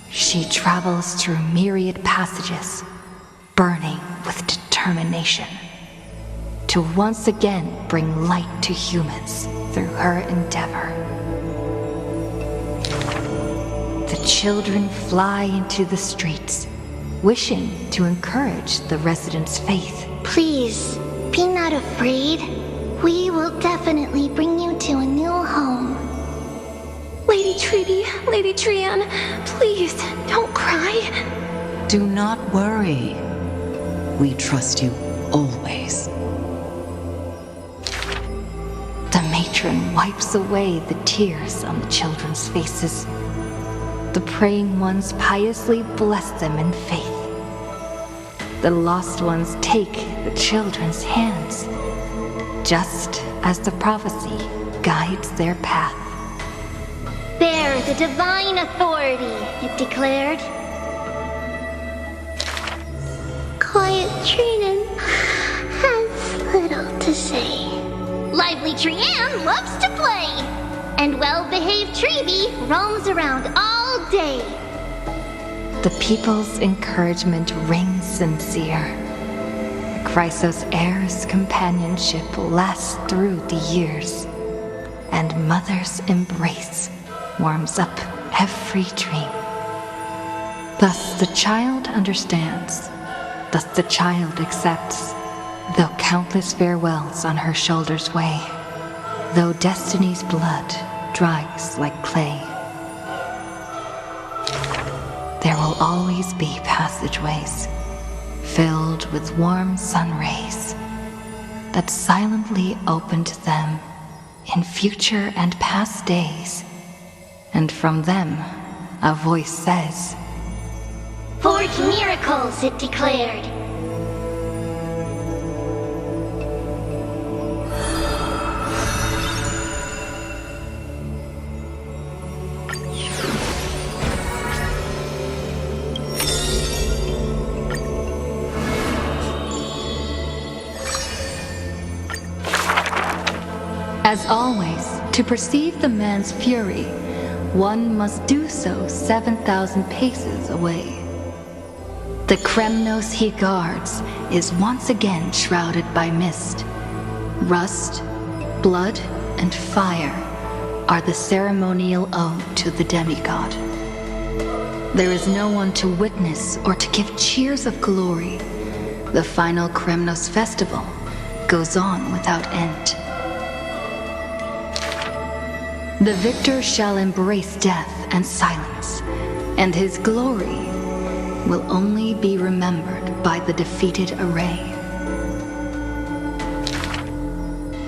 She travels through myriad passages, burning with determination, to once again bring light to humans through her endeavor. The children fly into the streets, wishing to encourage the residents' faith. Please, be not afraid. We will definitely bring you to a new home. Lady Treaty, Lady Trian, please, don't cry. Do not worry. We trust you always. The matron wipes away the tears on the children's faces. The praying ones piously bless them in faith. The lost ones take the children's hands, just as the prophecy guides their path. Bear the divine authority, it declared. Quiet Trinan has little to say. Lively Trian loves to play. And well-behaved Treeby roams around all day. The people's encouragement rings sincere. Chrysos heir's companionship lasts through the years, and mother's embrace warms up every dream. Thus the child understands, thus the child accepts, though countless farewells on her shoulders weigh, though destiny's blood dries like clay. There will always be passageways filled with warm sun rays that silently open to them in future and past days, and from them a voice says, Forge miracles, it declared. As always, to perceive the man's fury, one must do so 7,000 paces away. The Kremnos he guards is once again shrouded by mist. Rust, blood, and fire are the ceremonial ode to the demigod. There is no one to witness or to give cheers of glory. The final Kremnos festival goes on without end. The victor shall embrace death and silence, and his glory will only be remembered by the defeated array.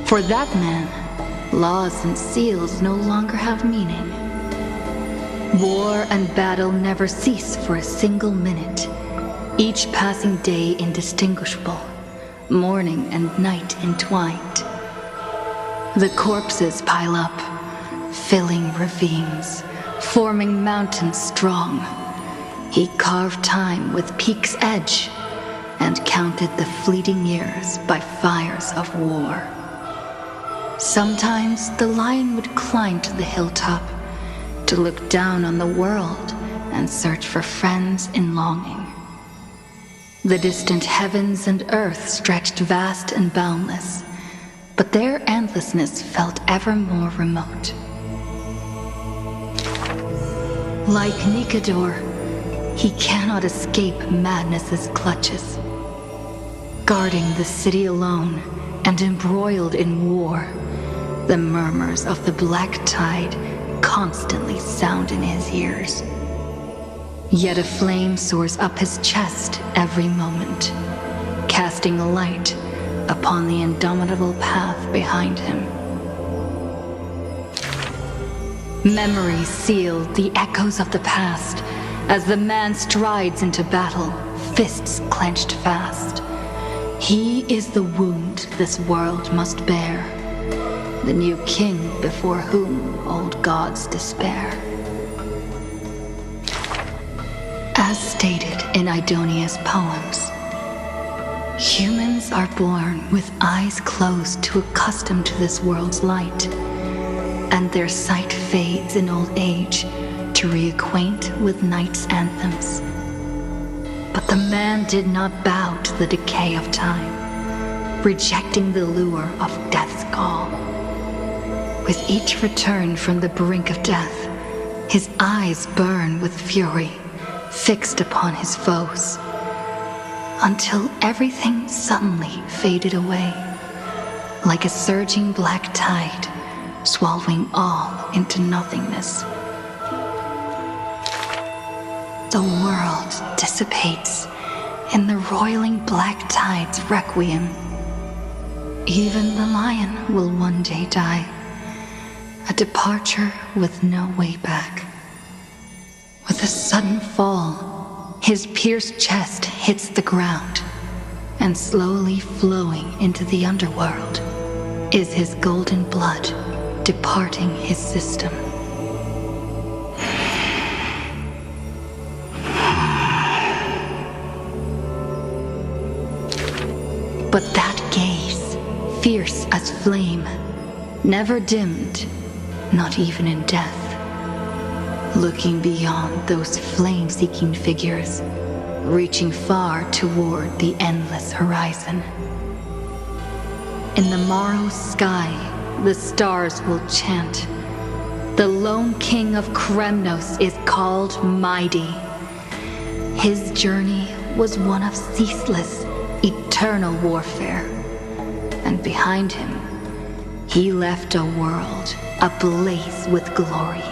For that man, laws and seals no longer have meaning. War and battle never cease for a single minute, each passing day indistinguishable, morning and night entwined. The corpses pile up, filling ravines, forming mountains strong. He carved time with peak's edge and counted the fleeting years by fires of war. Sometimes the lion would climb to the hilltop to look down on the world and search for friends in longing. The distant heavens and earth stretched vast and boundless, but their endlessness felt ever more remote. Like Nikador, he cannot escape madness's clutches. Guarding the city alone and embroiled in war, the murmurs of the black tide constantly sound in his ears. Yet a flame soars up his chest every moment, casting a light upon the indomitable path behind him. Memories seal the echoes of the past as the man strides into battle, fists clenched fast. He is the wound this world must bear, the new king before whom old gods despair. As stated in Idonia's poems, humans are born with eyes closed to accustom to this world's light, and their sight fades in old age to reacquaint with night's anthems. But the man did not bow to the decay of time, rejecting the lure of death's gall. With each return from the brink of death, his eyes burn with fury, fixed upon his foes, until everything suddenly faded away, like a surging black tide, swallowing all into nothingness. The world dissipates in the roiling black tide's requiem. Even the lion will one day die, a departure with no way back. With a sudden fall, his pierced chest hits the ground, and slowly flowing into the underworld is his golden blood departing his system. But that gaze, fierce as flame, never dimmed, not even in death. Looking beyond those flame-seeking figures, reaching far toward the endless horizon. In the morrow's sky, the stars will chant. The lone king of Kremnos is called Mighty. His journey was one of ceaseless, eternal warfare. And behind him, he left a world ablaze with glory.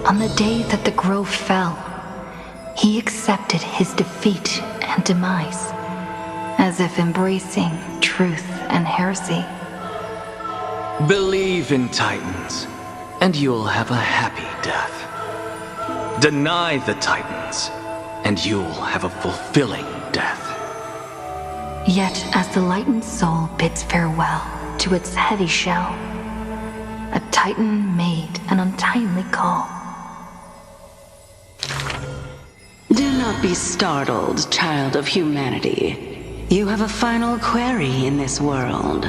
On the day that the grove fell, he accepted his defeat and demise, as if embracing truth and heresy. Believe in Titans, and you'll have a happy death. Deny the Titans, and you'll have a fulfilling death. Yet as the lightened soul bids farewell to its heavy shell, a Titan made an untimely call. Do not be startled, child of humanity. You have a final query in this world.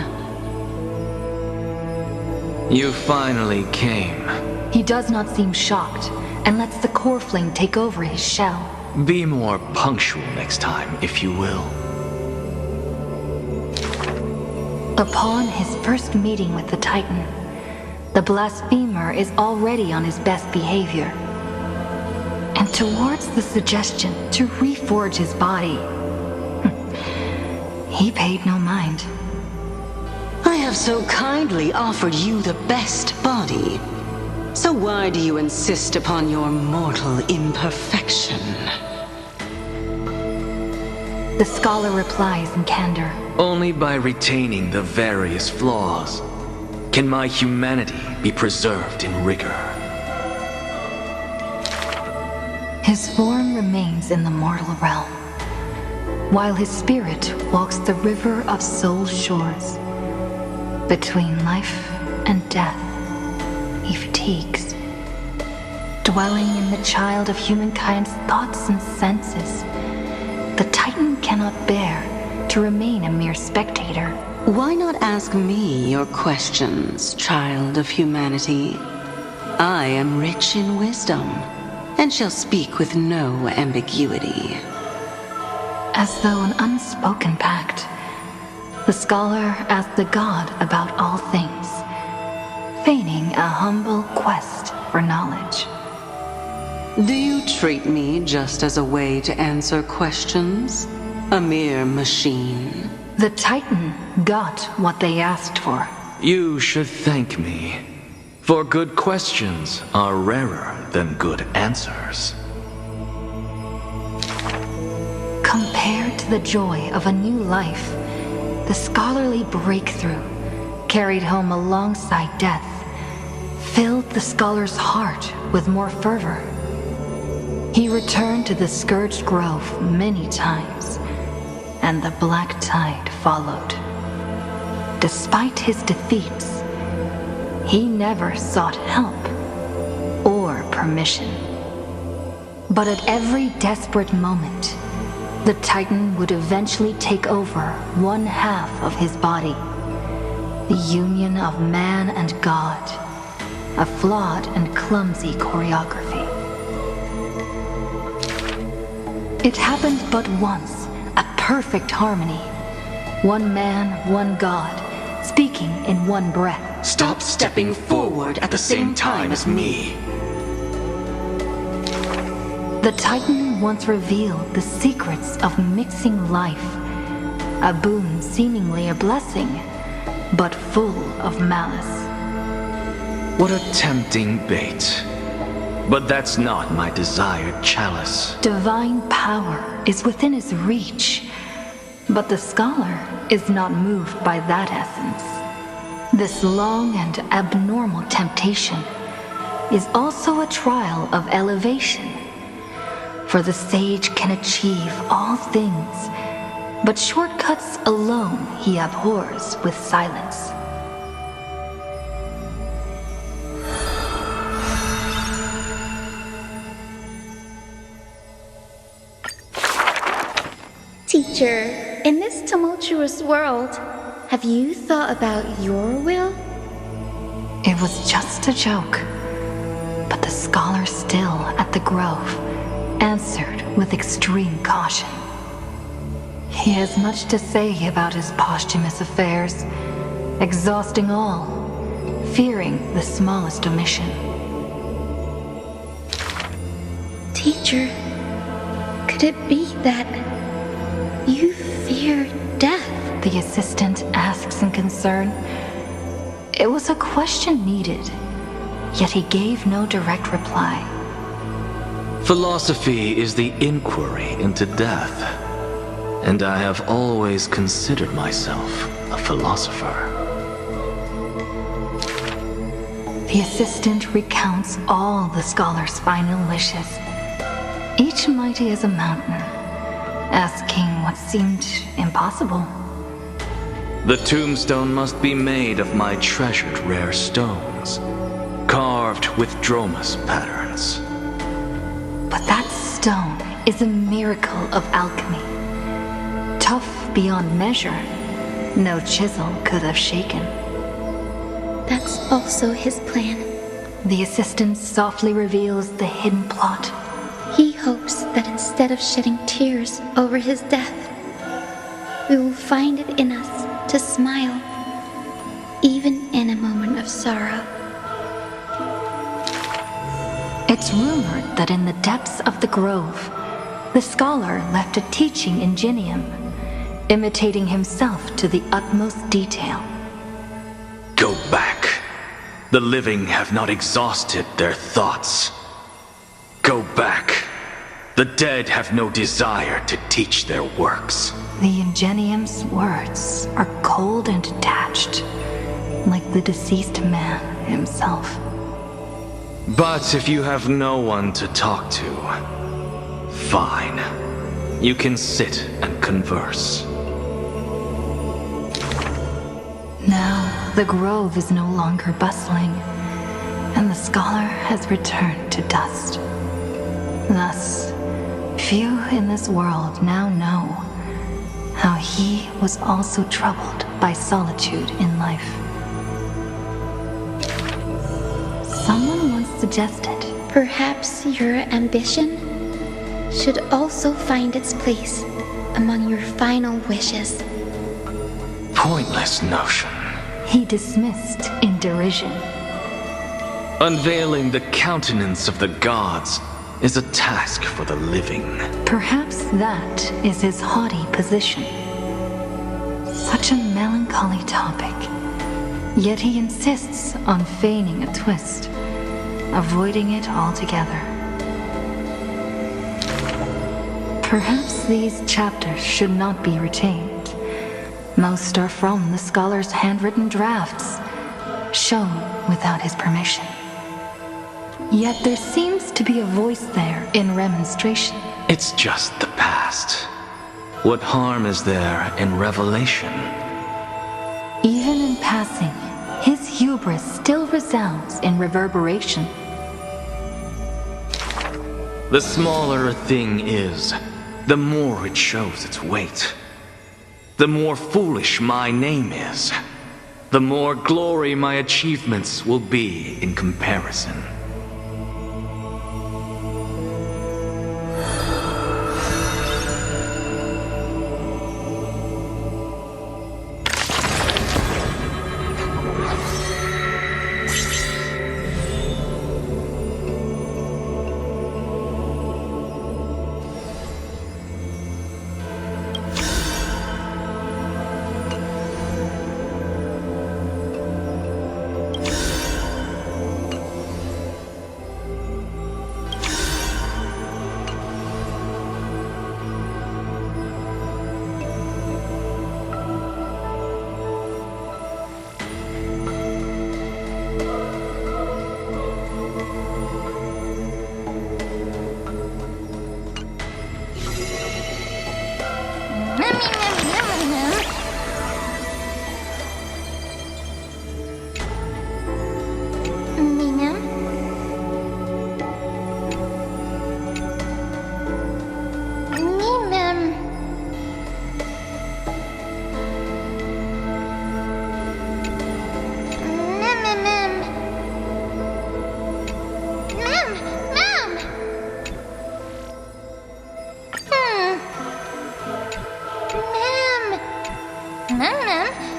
You finally came. He does not seem shocked and lets the core flame take over his shell. Be more punctual next time, if you will. Upon his first meeting with the Titan, the blasphemer is already on his best behavior. And towards the suggestion to reforge his body, he paid no mind. I have so kindly offered you the best body. So why do you insist upon your mortal imperfection? The scholar replies in candor. Only by retaining the various flaws can my humanity be preserved in rigor. His form remains in the mortal realm, while his spirit walks the river of soul shores. Between life and death, he fatigues, dwelling in the child of humankind's thoughts and senses. The Titan cannot bear to remain a mere spectator. Why not ask me your questions, child of humanity? I am rich in wisdom, and shall speak with no ambiguity. As though an unspoken pact, the scholar asked the god about all things, feigning a humble quest for knowledge. Do you treat me just as a way to answer questions? A mere machine? The Titan got what they asked for. You should thank me, for good questions are rarer than good answers. Compared to the joy of a new life, the scholarly breakthrough, carried home alongside death, filled the scholar's heart with more fervor. He returned to the Scourged Grove many times, and the black tide followed. Despite his defeats, he never sought help or permission. But at every desperate moment, the Titan would eventually take over one half of his body. The union of man and God, a flawed and clumsy choreography. It happened but once, a perfect harmony. One man, one God, speaking in one breath. Stop stepping forward at the same time as me. The Titan once revealed the secrets of mixing life, a boon seemingly a blessing, but full of malice. What a tempting bait. But that's not my desired chalice. Divine power is within his reach, but the scholar is not moved by that essence. This long and abnormal temptation is also a trial of elevation. For the sage can achieve all things, but shortcuts alone he abhors with silence. Teacher, in this tumultuous world, have you thought about your will? It was just a joke, but the scholar still at the grove answered with extreme caution. He has much to say about his posthumous affairs, exhausting all, fearing the smallest omission. Teacher, could it be that you fear death? The assistant asks in concern. It was a question needed, yet he gave no direct reply. Philosophy is the inquiry into death, and I have always considered myself a philosopher. The assistant recounts all the scholar's final wishes, each mighty as a mountain, asking what seemed impossible. The tombstone must be made of my treasured rare stones, carved with Dromus patterns. But that stone is a miracle of alchemy. Tough beyond measure, no chisel could have shaken. That's also his plan. The assistant softly reveals the hidden plot. He hopes that instead of shedding tears over his death, we will find it in us to smile, even in a moment of sorrow. It's rumored that in the depths of the grove, the scholar left a teaching ingenium, imitating himself to the utmost detail. Go back. The living have not exhausted their thoughts. Go back. The dead have no desire to teach their works. The ingenium's words are cold and detached, like the deceased man himself. But if you have no one to talk to, fine. You can sit and converse. Now, the grove is no longer bustling, and the scholar has returned to dust. Thus, few in this world now know how he was also troubled by solitude in life. Someone once suggested, perhaps your ambition should also find its place among your final wishes. Pointless notion. He dismissed in derision. Unveiling the countenance of the gods is a task for the living. Perhaps that is his haughty position. Such a melancholy topic. Yet he insists on feigning a twist, avoiding it altogether. Perhaps these chapters should not be retained. Most are from the scholar's handwritten drafts, shown without his permission. Yet there seems to be a voice there in remonstration. It's just the past. What harm is there in revelation? Even in passing, his hubris still resounds in reverberation. The smaller a thing is, the more it shows its weight. The more foolish my name is, the more glory my achievements will be in comparison. Ma'am?